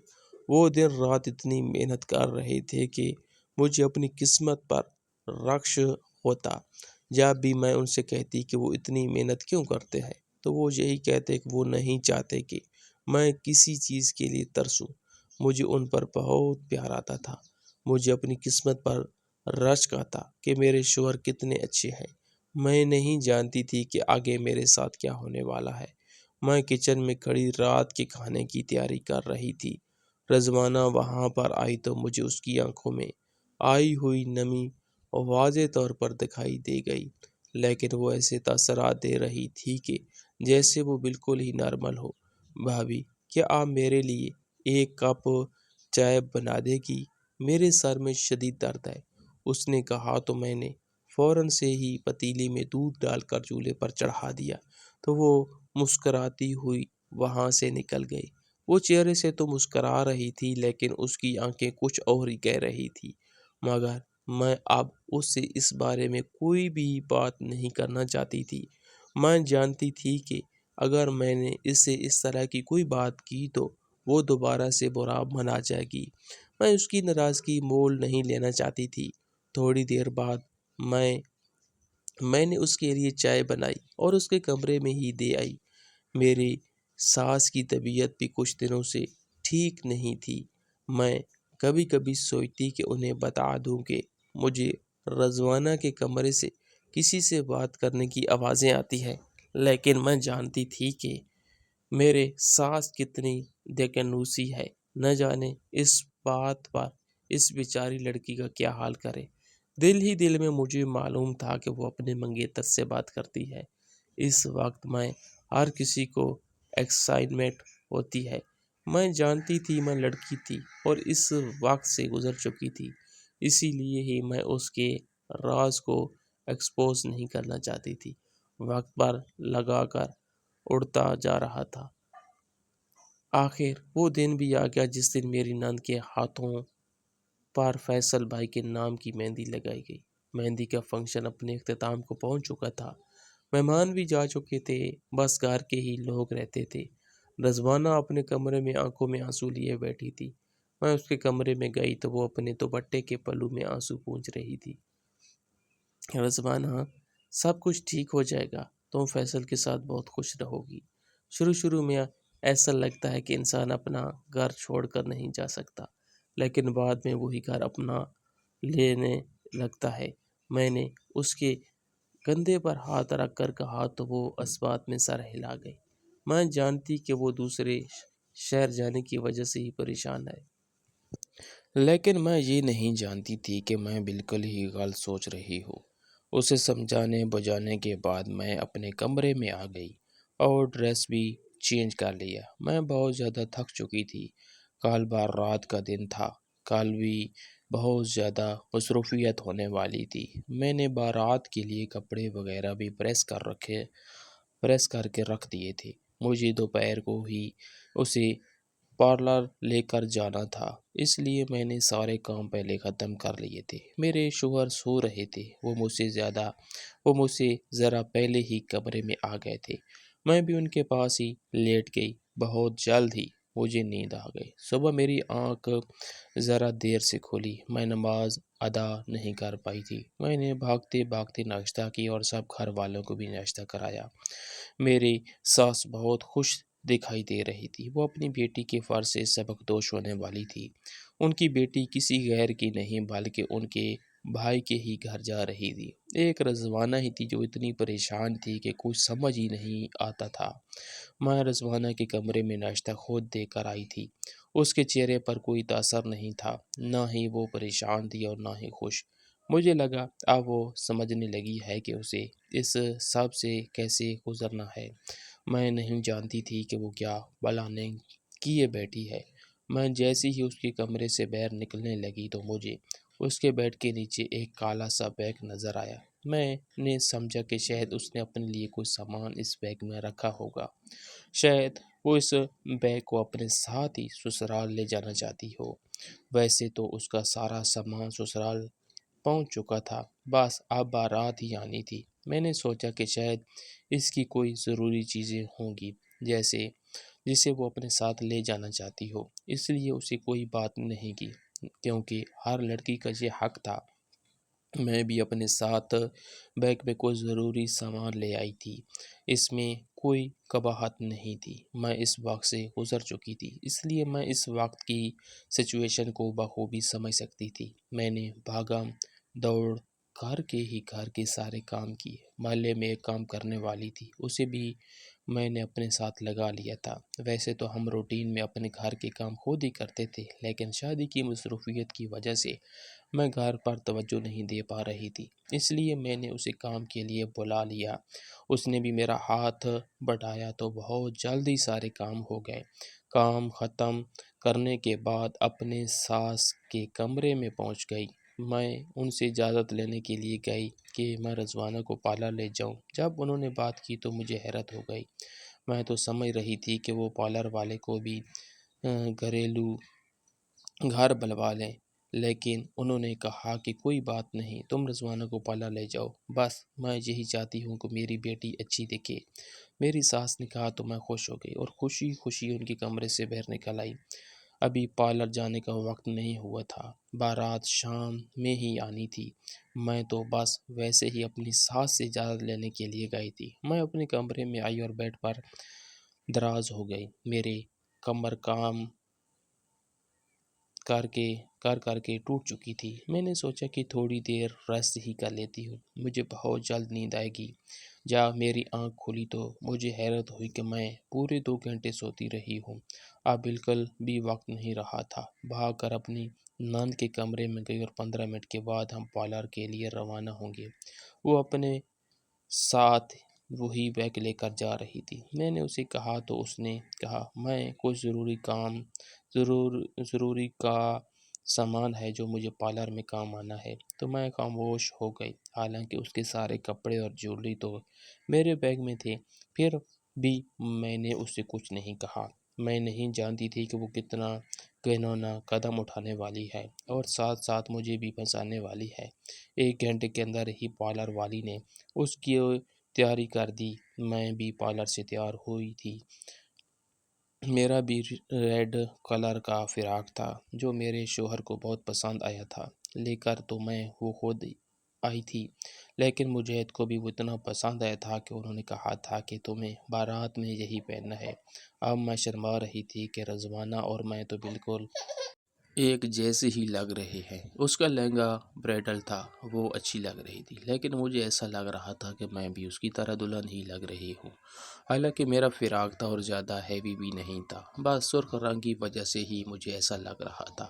وہ دن رات اتنی محنت کر رہے تھے کہ مجھے اپنی قسمت پر رکش ہوتا۔ جب بھی میں ان سے کہتی کہ وہ اتنی محنت کیوں کرتے ہیں تو وہ یہی کہتے کہ وہ نہیں چاہتے کہ میں کسی چیز کے لیے ترسوں۔ مجھے ان پر بہت پیار آتا تھا۔ مجھے اپنی قسمت پر رشک آتا کہ میرے شوہر کتنے اچھے ہیں۔ میں نہیں جانتی تھی کہ آگے میرے ساتھ کیا ہونے والا ہے۔ میں کچن میں کھڑی رات کے کھانے کی تیاری کر رہی تھی۔ رضوانہ وہاں پر آئی تو مجھے اس کی آنکھوں میں آئی ہوئی نمی واضح طور پر دکھائی دے گئی، لیکن وہ ایسے تاثرات دے رہی تھی کہ جیسے وہ بالکل ہی نارمل ہو۔ بھابھی، کیا آپ میرے لیے ایک کپ چائے بنا دے گی؟ میرے سر میں شدید درد ہے، اس نے کہا تو میں نے فوراً سے ہی پتیلی میں دودھ ڈال کر چولہے پر چڑھا دیا تو وہ مسکراتی ہوئی وہاں سے نکل گئی۔ وہ چہرے سے تو مسکرا رہی تھی لیکن اس کی آنکھیں کچھ اور ہی کہہ رہی تھی، مگر میں اب اس سے اس بارے میں کوئی بھی بات نہیں کرنا چاہتی تھی۔ میں جانتی تھی کہ اگر میں نے اس سے اس طرح کی کوئی بات کی تو وہ دوبارہ سے برا منا جائے گی۔ میں اس کی ناراضگی مول نہیں لینا چاہتی تھی۔ تھوڑی دیر بعد میں نے اس کے لیے چائے بنائی اور اس کے کمرے میں ہی دے آئی۔ میری ساس کی طبیعت بھی کچھ دنوں سے ٹھیک نہیں تھی۔ میں کبھی کبھی سوچتی کہ انہیں بتا دوں کہ مجھے رضوانہ کے کمرے سے کسی سے بات کرنے کی آوازیں آتی ہیں، لیکن میں جانتی تھی کہ میرے ساس کتنی دیقنوسی ہے، نہ جانے اس بات پر اس بیچاری لڑکی کا کیا حال کرے۔ دل ہی دل میں مجھے معلوم تھا کہ وہ اپنے منگیتر سے بات کرتی ہے۔ اس وقت میں ہر کسی کو ایکسائٹمنٹ ہوتی ہے۔ میں جانتی تھی میں لڑکی تھی اور اس وقت سے گزر چکی تھی، اسی لیے ہی میں اس کے راز کو ایکسپوز نہیں کرنا چاہتی تھی۔ وقت پر لگا کر اڑتا جا رہا تھا۔ آخر وہ دن بھی آ گیا جس دن میری نند کے ہاتھوں پر فیصل بھائی کے نام کی مہندی لگائی گئی۔ مہندی کا فنکشن اپنے اختتام کو پہنچ چکا تھا۔ مہمان بھی جا چکے تھے، بس گھر کے ہی لوگ رہتے تھے۔ رضوانہ اپنے کمرے میں آنکھوں میں آنسو لیے بیٹھی تھی۔ میں اس کے کمرے میں گئی تو وہ اپنے دوپٹے کے پلو میں آنسو پونچھ رہی تھی۔ رضوانہ، سب کچھ ٹھیک ہو جائے گا، تم فیصل کے ساتھ بہت خوش رہو گی۔ شروع میں ایسا لگتا ہے کہ انسان اپنا گھر چھوڑ کر نہیں جا سکتا، لیکن بعد میں وہی گھر اپنا لینے لگتا ہے۔ میں نے اس کے کندھے پر ہاتھ رکھ کر کہا تو وہ اس بات میں سر ہلا گئی۔ میں جانتی کہ وہ دوسرے شہر جانے کی وجہ سے ہی پریشان ہے۔ لیکن میں یہ نہیں جانتی تھی کہ میں بالکل ہی غلط سوچ رہی ہوں۔ اسے سمجھانے بجھانے کے بعد میں اپنے کمرے میں آ گئی اور ڈریس بھی چینج کر لیا۔ میں بہت زیادہ تھک چکی تھی۔ کل بار رات کا دن تھا۔ کل بھی بہت زیادہ مصروفیت ہونے والی تھی۔ میں نے بارات کے لیے کپڑے وغیرہ بھی پریس کر کے رکھ دیے تھے۔ مجھے دوپہر کو ہی اسے پارلر لے کر جانا تھا، اس لیے میں نے سارے کام پہلے ختم کر لیے تھے۔ میرے شوہر سو رہے تھے، وہ مجھ سے ذرا پہلے ہی کمرے میں آ گئے تھے۔ میں بھی ان کے پاس ہی لیٹ گئی۔ بہت جلد ہی مجھے نیند آ گئی۔ صبح میری آنکھ ذرا دیر سے کھلی۔ میں نماز ادا نہیں کر پائی تھی۔ میں نے بھاگتے بھاگتے ناشتہ کی اور سب گھر والوں کو بھی ناشتہ کرایا۔ میری ساس بہت خوش دکھائی دے رہی تھی۔ وہ اپنی بیٹی کے فرض سے سبکدوش ہونے والی تھی۔ ان کی بیٹی کسی غیر کی نہیں بلکہ ان کے بھائی کے ہی گھر جا رہی تھی۔ ایک رضوانہ ہی تھی جو اتنی پریشان تھی کہ کچھ سمجھ ہی نہیں آتا تھا۔ میں رضوانہ کے کمرے میں ناشتہ خود دے کر آئی تھی۔ اس کے چہرے پر کوئی تاثر نہیں تھا، نہ ہی وہ پریشان تھی اور نہ ہی خوش۔ مجھے لگا اب وہ سمجھنے لگی ہے کہ اسے اس سب سے کیسے گزرنا ہے۔ میں نہیں جانتی تھی کہ وہ کیا بلانے کیے بیٹھی ہے۔ میں جیسے ہی اس کے کمرے سے باہر نکلنے لگی تو مجھے اس کے بیڈ کے نیچے ایک کالا سا بیگ نظر آیا۔ میں نے سمجھا کہ شاید اس نے اپنے لیے کوئی سامان اس بیگ میں رکھا ہوگا۔ شاید وہ اس بیگ کو اپنے ساتھ ہی سسرال لے جانا چاہتی ہو۔ ویسے تو اس کا سارا سامان سسرال پہنچ چکا تھا، بس اب بارات ہی آنی تھی۔ میں نے سوچا کہ شاید اس کی کوئی ضروری چیزیں ہوں گی جسے وہ اپنے ساتھ لے جانا چاہتی ہو، اس لیے اسے کوئی بات نہیں کی، کیونکہ ہر لڑکی کا یہ حق تھا۔ میں بھی اپنے ساتھ بیگ میں کوئی ضروری سامان لے آئی تھی۔ اس میں کوئی قباحت نہیں تھی۔ میں اس وقت سے گزر چکی تھی، اس لیے میں اس وقت کی سچویشن کو بخوبی سمجھ سکتی تھی۔ میں نے بھاگم دوڑ گھر کے سارے کام کیے۔ محلے میں ایک کام کرنے والی تھی، اسے بھی میں نے اپنے ساتھ لگا لیا تھا۔ ویسے تو ہم روٹین میں اپنے گھر کے کام خود ہی کرتے تھے، لیکن شادی کی مصروفیت کی وجہ سے میں گھر پر توجہ نہیں دے پا رہی تھی، اس لیے میں نے اسے کام کے لیے بلا لیا۔ اس نے بھی میرا ہاتھ بٹایا تو بہت جلدی سارے کام ہو گئے۔ کام ختم کرنے کے بعد اپنے ساس کے کمرے میں پہنچ گئی۔ میں ان سے اجازت لینے کے لیے گئی کہ میں رضوانہ کو پارلر لے جاؤں۔ جب انہوں نے بات کی تو مجھے حیرت ہو گئی۔ میں تو سمجھ رہی تھی کہ وہ پارلر والے کو بھی گھریلو گھر بلوا لیں، لیکن انہوں نے کہا کہ کوئی بات نہیں، تم رضوانہ کو پارلر لے جاؤ، بس میں یہی چاہتی ہوں کہ میری بیٹی اچھی دکھے۔ میری ساس نے کہا تو میں خوش ہو گئی اور خوشی خوشی ان کے کمرے سے باہر نکل آئی۔ ابھی پارلر جانے کا وقت نہیں ہوا تھا، بارات شام میں ہی آنی تھی۔ میں تو بس ویسے ہی اپنی ساس سے اجازت لینے کے لیے گئی تھی۔ میں اپنے کمرے میں آئی اور بیڈ پر دراز ہو گئی۔ میرے کمر کام کر کے ٹوٹ چکی تھی۔ میں نے سوچا کہ تھوڑی دیر ریسٹ ہی کر لیتی ہوں، مجھے بہت جلد نیند آئے گی۔ جب میری آنکھ کھلی تو مجھے حیرت ہوئی کہ میں پورے 2 گھنٹے سوتی رہی ہوں۔ اب بالکل بھی وقت نہیں رہا تھا۔ بھاگ کر اپنی نند کے کمرے میں گئی اور 15 منٹ کے بعد ہم پارلر کے لیے روانہ ہوں گے۔ وہ اپنے ساتھ وہی بیگ لے کر جا رہی تھی۔ میں نے اسے کہا تو اس نے کہا میں کچھ ضروری کا سامان ہے جو مجھے پارلر میں کام آنا ہے، تو میں خاموش ہو گئی۔ حالانکہ اس کے سارے کپڑے اور جیولری تو میرے بیگ میں تھے، پھر بھی میں نے اسے کچھ نہیں کہا۔ میں نہیں جانتی تھی کہ وہ کتنا گھناؤنا قدم اٹھانے والی ہے اور ساتھ ساتھ مجھے بھی پھنسانے والی ہے۔ 1 گھنٹے کے اندر ہی پارلر والی نے اس کی تیاری کر دی۔ میں بھی پارلر سے تیار ہوئی تھی۔ میرا بھی ریڈ کلر کا فراق تھا جو میرے شوہر کو بہت پسند آیا تھا۔ لے کر تو میں وہ خود آئی تھی، لیکن مجاہد کو بھی وہ اتنا پسند آیا تھا کہ انہوں نے کہا تھا کہ تمہیں بارات میں یہی پہننا ہے۔ اب میں شرما رہی تھی کہ رضوانہ اور میں تو بالکل ایک جیسے ہی لگ رہے ہیں۔ اس کا لہنگا برائڈل تھا، وہ اچھی لگ رہی تھی، لیکن مجھے ایسا لگ رہا تھا کہ میں بھی اس کی طرح دلہن ہی لگ رہی ہوں۔ حالانکہ میرا فراق تھا اور زیادہ ہیوی بھی نہیں تھا، بس سرخ رنگ کی وجہ سے ہی مجھے ایسا لگ رہا تھا۔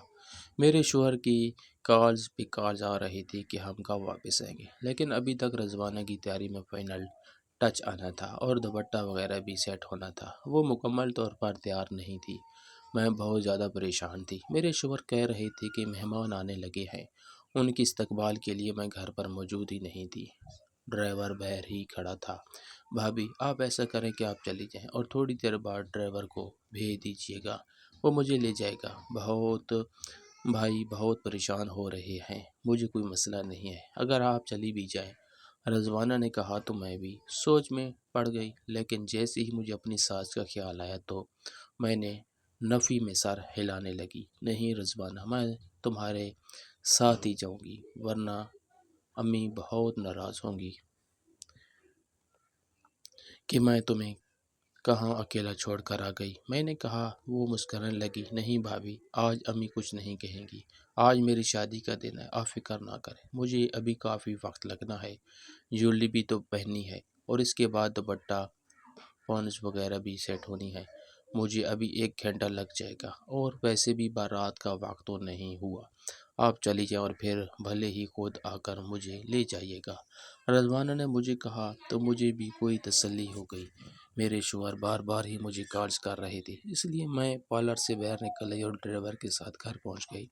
میرے شوہر کی کالز پہ کالز آ رہی تھی کہ ہم کب واپس آئیں گے، لیکن ابھی تک رضوانہ کی تیاری میں فائنل ٹچ آنا تھا اور دوپٹہ وغیرہ بھی سیٹ ہونا تھا۔ وہ مکمل طور پر تیار نہیں تھی۔ میں بہت زیادہ پریشان تھی۔ میرے شوہر کہہ رہے تھے کہ مہمان آنے لگے ہیں، ان کی استقبال کے لیے میں گھر پر موجود ہی نہیں تھی۔ ڈرائیور باہر ہی کھڑا تھا۔ بھابھی آپ ایسا کریں کہ آپ چلی جائیں اور تھوڑی دیر بعد ڈرائیور کو بھیج دیجیے گا، وہ مجھے لے جائے گا۔ بہت پریشان ہو رہے ہیں، مجھے کوئی مسئلہ نہیں ہے اگر آپ چلی بھی جائیں۔ رضوانہ نے کہا تو میں بھی سوچ میں پڑ گئی، لیکن جیسے ہی مجھے اپنی ساس کا خیال آیا تو میں نے نفی میں سر ہلانے لگی۔ نہیں رضوانہ، میں تمہارے ساتھ ہی جاؤں گی، ورنہ امی بہت ناراض ہوں گی کہ میں تمہیں کہاں اکیلا چھوڑ کر آ گئی۔ میں نے کہا۔ وہ مسکرانے لگی۔ نہیں بھابھی، آج امی کچھ نہیں کہیں گی، آج میری شادی کا دن ہے، آپ فکر نہ کریں، مجھے ابھی کافی وقت لگنا ہے، جیولری بھی تو پہننی ہے اور اس کے بعد دوپٹہ پونس وغیرہ بھی سیٹ ہونی ہے، مجھے ابھی 1 گھنٹہ لگ جائے گا، اور ویسے بھی بارات کا وقت تو نہیں ہوا، آپ چلی جائیں اور پھر بھلے ہی خود آ کر مجھے لے جائیے گا۔ رضوانہ نے مجھے کہا تو مجھے بھی کوئی تسلی ہو گئی۔ میرے شوہر بار بار ہی مجھے کالز کر رہے تھے، اس لیے میں پارلر سے باہر نکل گئی اور ڈرائیور کے ساتھ گھر پہنچ گئی۔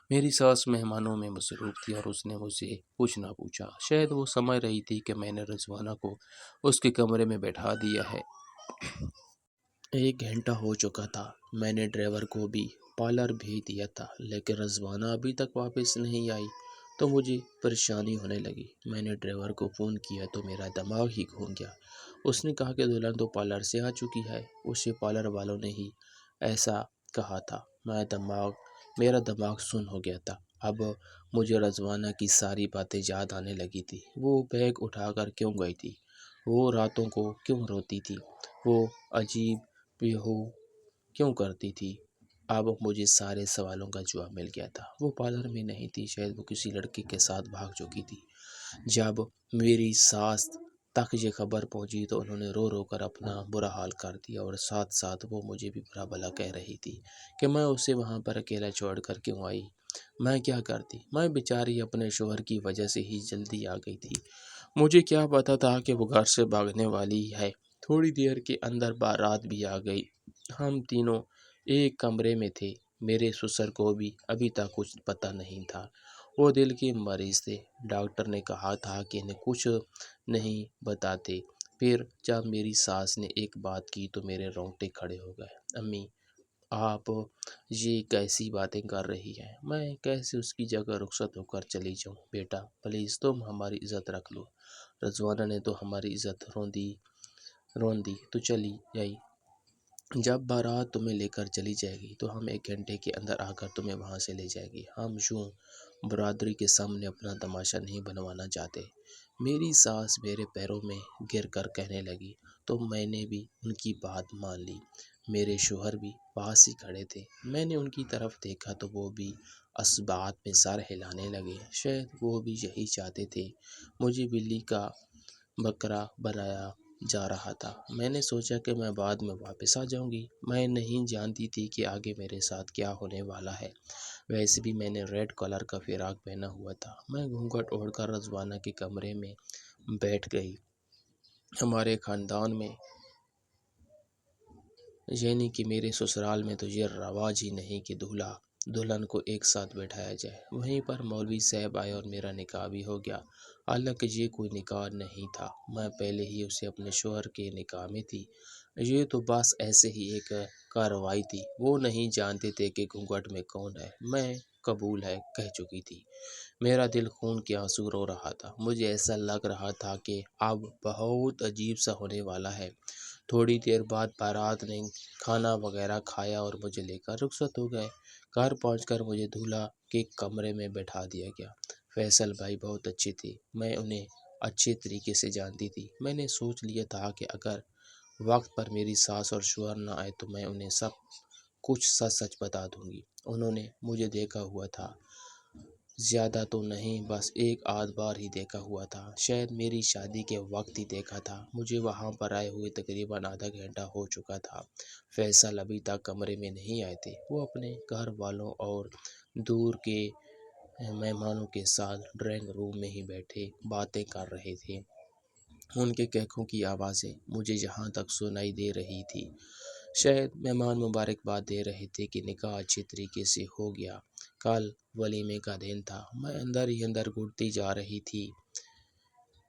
میری ساس مہمانوں میں مصروف تھی اور اس نے مجھ سے کچھ نہ پوچھا۔ شاید وہ سمجھ رہی تھی کہ میں نے رضوانہ کو اس کے کمرے میں بیٹھا دیا ہے۔ 1 گھنٹہ ہو چکا تھا، میں نے ڈرائیور کو بھی پارلر بھیج دیا تھا، لیکن رضوانہ ابھی تک واپس نہیں آئی تو مجھے پریشانی ہونے لگی۔ میں نے ڈرائیور کو فون کیا تو میرا دماغ ہی گھوم گیا۔ اس نے کہا کہ دلہن تو پارلر سے آ چکی ہے، اسے پارلر والوں نے ہی ایسا کہا تھا۔ میرا دماغ سن ہو گیا تھا۔ اب مجھے رضوانہ کی ساری باتیں یاد آنے لگی تھی۔ وہ بیگ اٹھا کر کیوں گئی تھی، وہ راتوں کو کیوں روتی تھی، وہ عجیب بیہو کیوں کرتی تھی۔ اب مجھے سارے سوالوں کا جواب مل گیا تھا۔ وہ پارلر میں نہیں تھی، شاید وہ کسی لڑکے کے ساتھ بھاگ چکی تھی۔ جب میری ساس تک یہ خبر پہنچی تو انہوں نے رو رو کر اپنا برا حال کر دیا، اور ساتھ ساتھ وہ مجھے بھی برا بھلا کہہ رہی تھی کہ میں اسے وہاں پر اکیلا چھوڑ کر کیوں آئی، میں کیا کرتی، میں بیچاری اپنے شوہر کی وجہ سے ہی جلدی آ گئی تھی، مجھے کیا پتا تھا کہ وہ گھر سے بھاگنے والی ہے۔ تھوڑی دیر کے اندر بارات بھی آ گئی، ہم تینوں ایک کمرے میں تھے۔ میرے سسر کو بھی ابھی تک کچھ پتہ نہیں تھا، وہ دل کے مریض تھے، ڈاکٹر نے کہا تھا کہ انہیں کچھ نہیں بتاتے۔ پھر جب میری ساس نے ایک بات کی تو میرے رونگٹے کھڑے ہو گئے۔ امی، آپ یہ کیسی باتیں کر رہی ہیں، میں کیسے اس کی جگہ رخصت ہو کر چلی جاؤں؟ بیٹا پلیز تم ہماری عزت رکھ لو، رضوانہ نے تو ہماری عزت رون دی تو چلی جائی، جب بارات تمہیں لے کر چلی جائے گی تو ہم 1 گھنٹے کے اندر آ کر تمہیں وہاں سے لے جائیں گے، ہم یوں برادری کے سامنے اپنا تماشا نہیں بنوانا چاہتے۔ میری ساس میرے پیروں میں گر کر کہنے لگی تو میں نے بھی ان کی بات مان لی۔ میرے شوہر بھی پاس ہی کھڑے تھے، میں نے ان کی طرف دیکھا تو وہ بھی اس بات میں سر ہلانے لگے، شاید وہ بھی یہی چاہتے تھے۔ مجھے بلی کا بکرا بنایا جا رہا تھا۔ میں نے سوچا کہ میں بعد میں واپس آ جاؤں گی، میں نہیں جانتی تھی کہ آگے میرے ساتھ کیا ہونے والا ہے۔ ویسے بھی میں نے ریڈ کلر کا فراق پہنا ہوا تھا۔ میں گھونگھٹ اوڑھ کر رضوانہ کے کمرے میں بیٹھ گئی۔ ہمارے خاندان میں، یعنی کہ میرے سسرال میں تو یہ رواج ہی نہیں کہ دولہا دلہن کو ایک ساتھ بیٹھایا جائے۔ وہیں پر مولوی صاحب آئے اور میرا نکاح بھی ہو گیا۔ حالانکہ یہ کوئی نکاح نہیں تھا، میں پہلے ہی اسے اپنے شوہر کے نکاح میں تھی، یہ تو بس ایسے ہی ایک کارروائی تھی، وہ نہیں جانتے تھے کہ گھونگھٹ میں کون ہے۔ میں قبول ہے کہہ چکی تھی۔ میرا دل خون کے آنسو رو رہا تھا، مجھے ایسا لگ رہا تھا کہ اب بہت عجیب سا ہونے والا ہے۔ تھوڑی دیر بعد بارات نے کھانا وغیرہ کھایا اور مجھے لے کر رخصت ہو گئے۔ گھر پہنچ کر مجھے دولہا کے کمرے میں بیٹھا دیا گیا۔ فیصل بھائی بہت اچھے تھے، میں انہیں اچھے طریقے سے جانتی تھی۔ میں نے سوچ لیا تھا کہ اگر وقت پر میری ساس اور شوہر نہ آئے تو میں انہیں سب کچھ سچ سچ بتا دوں گی۔ انہوں نے مجھے دیکھا ہوا تھا، زیادہ تو نہیں، بس ایک آدھ بار ہی دیکھا ہوا تھا، شاید میری شادی کے وقت ہی دیکھا تھا۔ مجھے وہاں پر آئے ہوئے تقریباً آدھا گھنٹہ ہو چکا تھا۔ فیصل ابھی تک کمرے میں نہیں آئے تھے، وہ اپنے گھر والوں اور دور کے مہمانوں کے ساتھ ڈرائنگ روم میں ہی بیٹھے باتیں کر رہے تھے۔ ان کے کہکوں کی آوازیں مجھے جہاں تک سنائی دے رہی تھی، شاید مہمان مبارکباد دے رہے تھے کہ نکاح اچھے طریقے سے ہو گیا۔ کل ولیمے کا دن تھا۔ میں اندر ہی اندر گھٹتی جا رہی تھی۔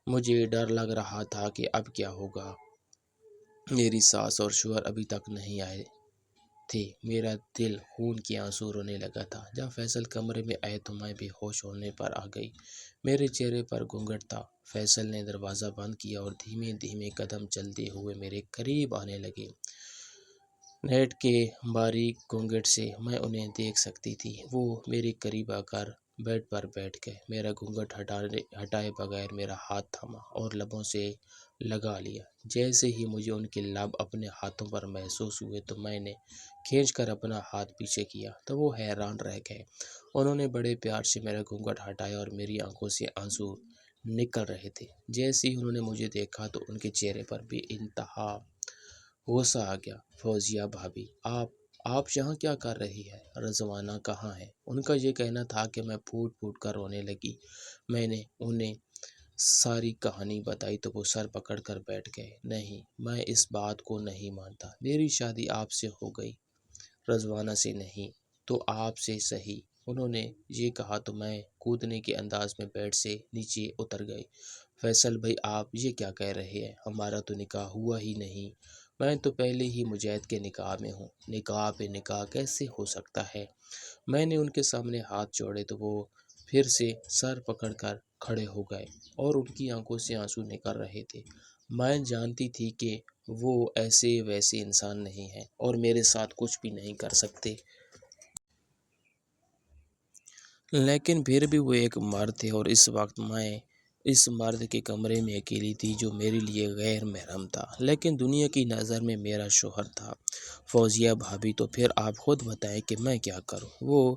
مجھے ڈر لگ رہا تھا کہ اب کیا ہوگا۔ میری ساس اور شوہر ابھی تک نہیں آئے تھے۔ میرا دل خون کے آنسو رونے لگا تھا۔ جب فیصل کمرے میں آئے تو میں بے ہوش ہونے پر آ گئی۔ میرے چہرے پر گھونگھٹ تھا۔ فیصل نے دروازہ بند کیا اور دھیمے دھیمے قدم چلتے ہوئے میرے قریب آنے لگے۔ نیٹ کے باریک گھونگھٹ سے میں انہیں دیکھ سکتی تھی۔ وہ میرے قریب آ کر بیڈ پر بیٹھ گئے۔ میرا گھونگھٹ ہٹائے بغیر میرا ہاتھ تھاما اور لبوں سے لگا لیا۔ جیسے ہی مجھے ان کے لب اپنے ہاتھوں پر محسوس ہوئے تو میں نے کھینچ کر اپنا ہاتھ پیچھے کیا تو وہ حیران رہ گئے۔ انہوں نے بڑے پیار سے میرا گھونگھٹ ہٹایا اور میری آنکھوں سے آنسو نکل رہے تھے۔ جیسے ہی انہوں نے مجھے دیکھا تو ان کے چہرے پر بے انتہا غصہ آ گیا۔ فوزیہ بھابھی، آپ یہاں کیا کر رہی ہے؟ رضوانہ کہاں ہے؟ ان کا یہ کہنا تھا کہ میں پھوٹ پھوٹ کر رونے لگی۔ میں نے انہیں ساری کہانی بتائی تو وہ سر پکڑ کر بیٹھ گئے۔ نہیں، میں اس بات کو نہیں مانتا۔ میری شادی آپ سے ہو گئی، رضوانہ سے نہیں۔ تو آپ سے صحیح۔ انہوں نے یہ کہا تو میں کودنے کے انداز میں بیڈ سے نیچے اتر گئی۔ فیصل بھائی، آپ یہ کیا کہہ رہے ہیں؟ ہمارا تو نکاح ہوا ہی نہیں۔ میں تو پہلے ہی مجاہد کے نکاح میں ہوں۔ نکاح پہ نکاح کیسے ہو سکتا ہے؟ میں نے ان کے سامنے ہاتھ جوڑے تو وہ پھر سے سر پکڑ کر کھڑے ہو گئے اور ان کی آنکھوں سے آنسو نکل رہے تھے۔ میں جانتی تھی کہ وہ ایسے ویسے انسان نہیں ہیں اور میرے ساتھ کچھ بھی نہیں کر سکتے، لیکن پھر بھی وہ ایک مرد تھے اور اس وقت میں اس مرد کے کمرے میں اکیلی تھی جو میرے لیے غیر محرم تھا لیکن دنیا کی نظر میں میرا شوہر تھا۔ فوزیہ بھابھی، تو پھر آپ خود بتائیں کہ میں کیا کروں؟ وہ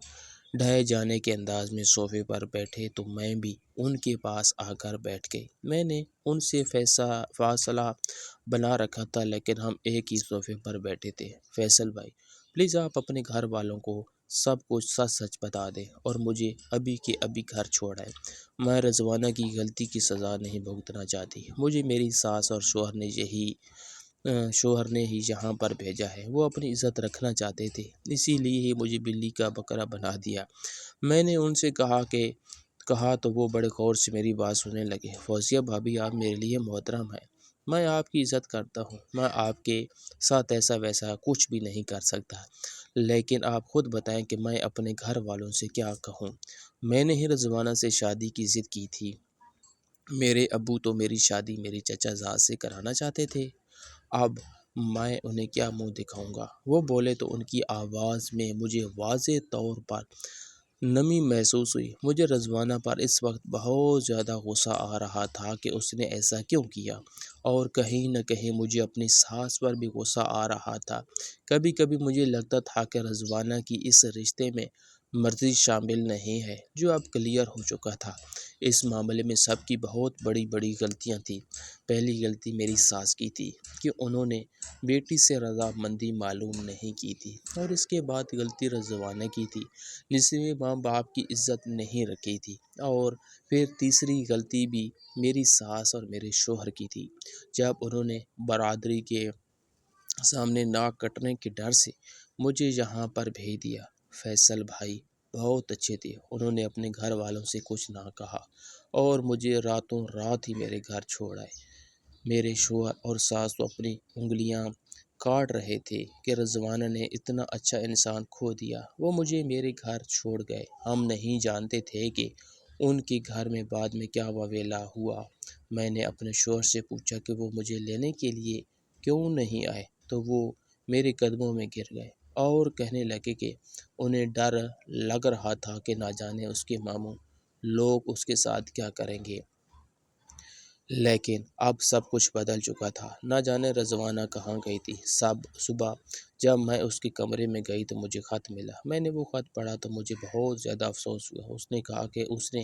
ڈھائے جانے کے انداز میں صوفے پر بیٹھے تو میں بھی ان کے پاس آ کر بیٹھ گئی۔ میں نے ان سے فاصلہ بنا رکھا تھا لیکن ہم ایک ہی صوفے پر بیٹھے تھے۔ فیصل بھائی، پلیز آپ اپنے گھر والوں کو سب کچھ سچ سچ بتا دیں اور مجھے ابھی کے ابھی گھر چھوڑ آئیں۔ میں رضوانہ کی غلطی کی سزا نہیں بھگتنا چاہتی۔ مجھے میری ساس اور شوہر نے ہی یہاں پر بھیجا ہے۔ وہ اپنی عزت رکھنا چاہتے تھے، اسی لیے ہی مجھے بلی کا بکرا بنا دیا۔ میں نے ان سے کہا تو وہ بڑے غور سے میری بات سننے لگے۔ فوزیہ بھابھی، آپ میرے لیے محترم ہیں، میں آپ کی عزت کرتا ہوں، میں آپ کے ساتھ ایسا ویسا کچھ بھی نہیں کر سکتا، لیکن آپ خود بتائیں کہ میں اپنے گھر والوں سے کیا کہوں؟ میں نے ہی رضوانہ سے شادی کی ضد کی تھی۔ میرے ابو تو میری شادی میری چچا زاد سے کرانا چاہتے تھے۔ اب میں انہیں کیا منہ دکھاؤں گا؟ وہ بولے تو ان کی آواز میں مجھے واضح طور پر نمی محسوس ہوئی۔ مجھے رضوانہ پر اس وقت بہت زیادہ غصہ آ رہا تھا کہ اس نے ایسا کیوں کیا، اور کہیں نہ کہیں مجھے اپنی ساس پر بھی غصہ آ رہا تھا۔ کبھی کبھی مجھے لگتا تھا کہ رضوانہ کی اس رشتے میں مرضی شامل نہیں ہے، جو اب کلیئر ہو چکا تھا۔ اس معاملے میں سب کی بہت بڑی بڑی غلطیاں تھیں۔ پہلی غلطی میری ساس کی تھی کہ انہوں نے بیٹی سے رضامندی معلوم نہیں کی تھی، اور اس کے بعد غلطی رضوانہ کی تھی جس نے ماں باپ کی عزت نہیں رکھی تھی، اور پھر تیسری غلطی بھی میری ساس اور میرے شوہر کی تھی جب انہوں نے برادری کے سامنے ناک کٹنے کے ڈر سے مجھے یہاں پر بھیج دیا۔ فیصل بھائی بہت اچھے تھے، انہوں نے اپنے گھر والوں سے کچھ نہ کہا اور مجھے راتوں رات ہی میرے گھر چھوڑ آئے۔ میرے شوہر اور ساس تو اپنی انگلیاں کاٹ رہے تھے کہ رضوانہ نے اتنا اچھا انسان کھو دیا۔ وہ مجھے میرے گھر چھوڑ گئے۔ ہم نہیں جانتے تھے کہ ان کے گھر میں بعد میں کیا واویلا ہوا۔ میں نے اپنے شوہر سے پوچھا کہ وہ مجھے لینے کے لیے کیوں نہیں آئے تو وہ میرے قدموں میں گر گئے اور کہنے لگے کہ انہیں ڈر لگ رہا تھا کہ نہ جانے اس کے ماموں لوگ اس کے ساتھ کیا کریں گے۔ لیکن اب سب کچھ بدل چکا تھا۔ نہ جانے رضوانہ کہاں گئی تھی۔ صبح جب میں اس کے کمرے میں گئی تو مجھے خط ملا۔ میں نے وہ خط پڑھا تو مجھے بہت زیادہ افسوس ہوا۔ اس نے کہا کہ اس نے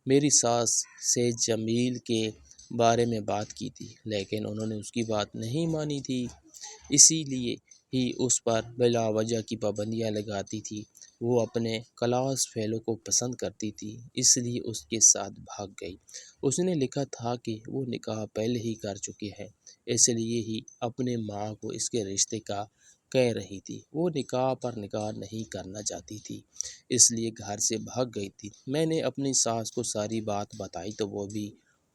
میری ساس سے جمیل کے بارے میں بات کی تھی لیکن انہوں نے اس کی بات نہیں مانی تھی، اسی لیے ہی اس پر بلا وجہ کی پابندیاں لگاتی تھی۔ وہ اپنے کلاس فیلو کو پسند کرتی تھی، اس لیے اس کے ساتھ بھاگ گئی۔ اس نے لکھا تھا کہ وہ نکاح پہلے ہی کر چکی ہے، اس لیے ہی اپنے ماں کو اس کے رشتے کا کہہ رہی تھی۔ وہ نکاح پر نکاح نہیں کرنا چاہتی تھی، اس لیے گھر سے بھاگ گئی تھی۔ میں نے اپنی ساس کو ساری بات بتائی تو وہ بھی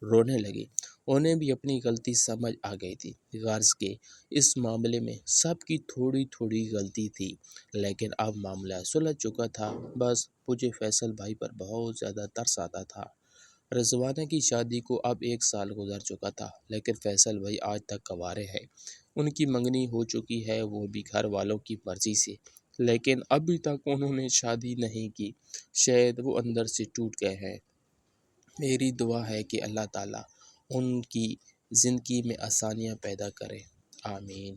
رونے لگے۔ انہیں بھی اپنی غلطی سمجھ آ گئی تھی۔ غرض کہ اس معاملے میں سب کی تھوڑی تھوڑی غلطی تھی، لیکن اب معاملہ سلجھ چکا تھا۔ بس مجھے فیصل بھائی پر بہت زیادہ ترس آتا تھا۔ رضوانہ کی شادی کو اب 1 سال گزر چکا تھا، لیکن فیصل بھائی آج تک کنوارے ہیں۔ ان کی منگنی ہو چکی ہے، وہ بھی گھر والوں کی مرضی سے، لیکن ابھی تک انہوں نے شادی نہیں کی۔ شاید وہ اندر سے ٹوٹ گئے ہیں۔ میری دعا ہے کہ اللہ تعالیٰ ان کی زندگی میں آسانیاں پیدا کرے، آمین۔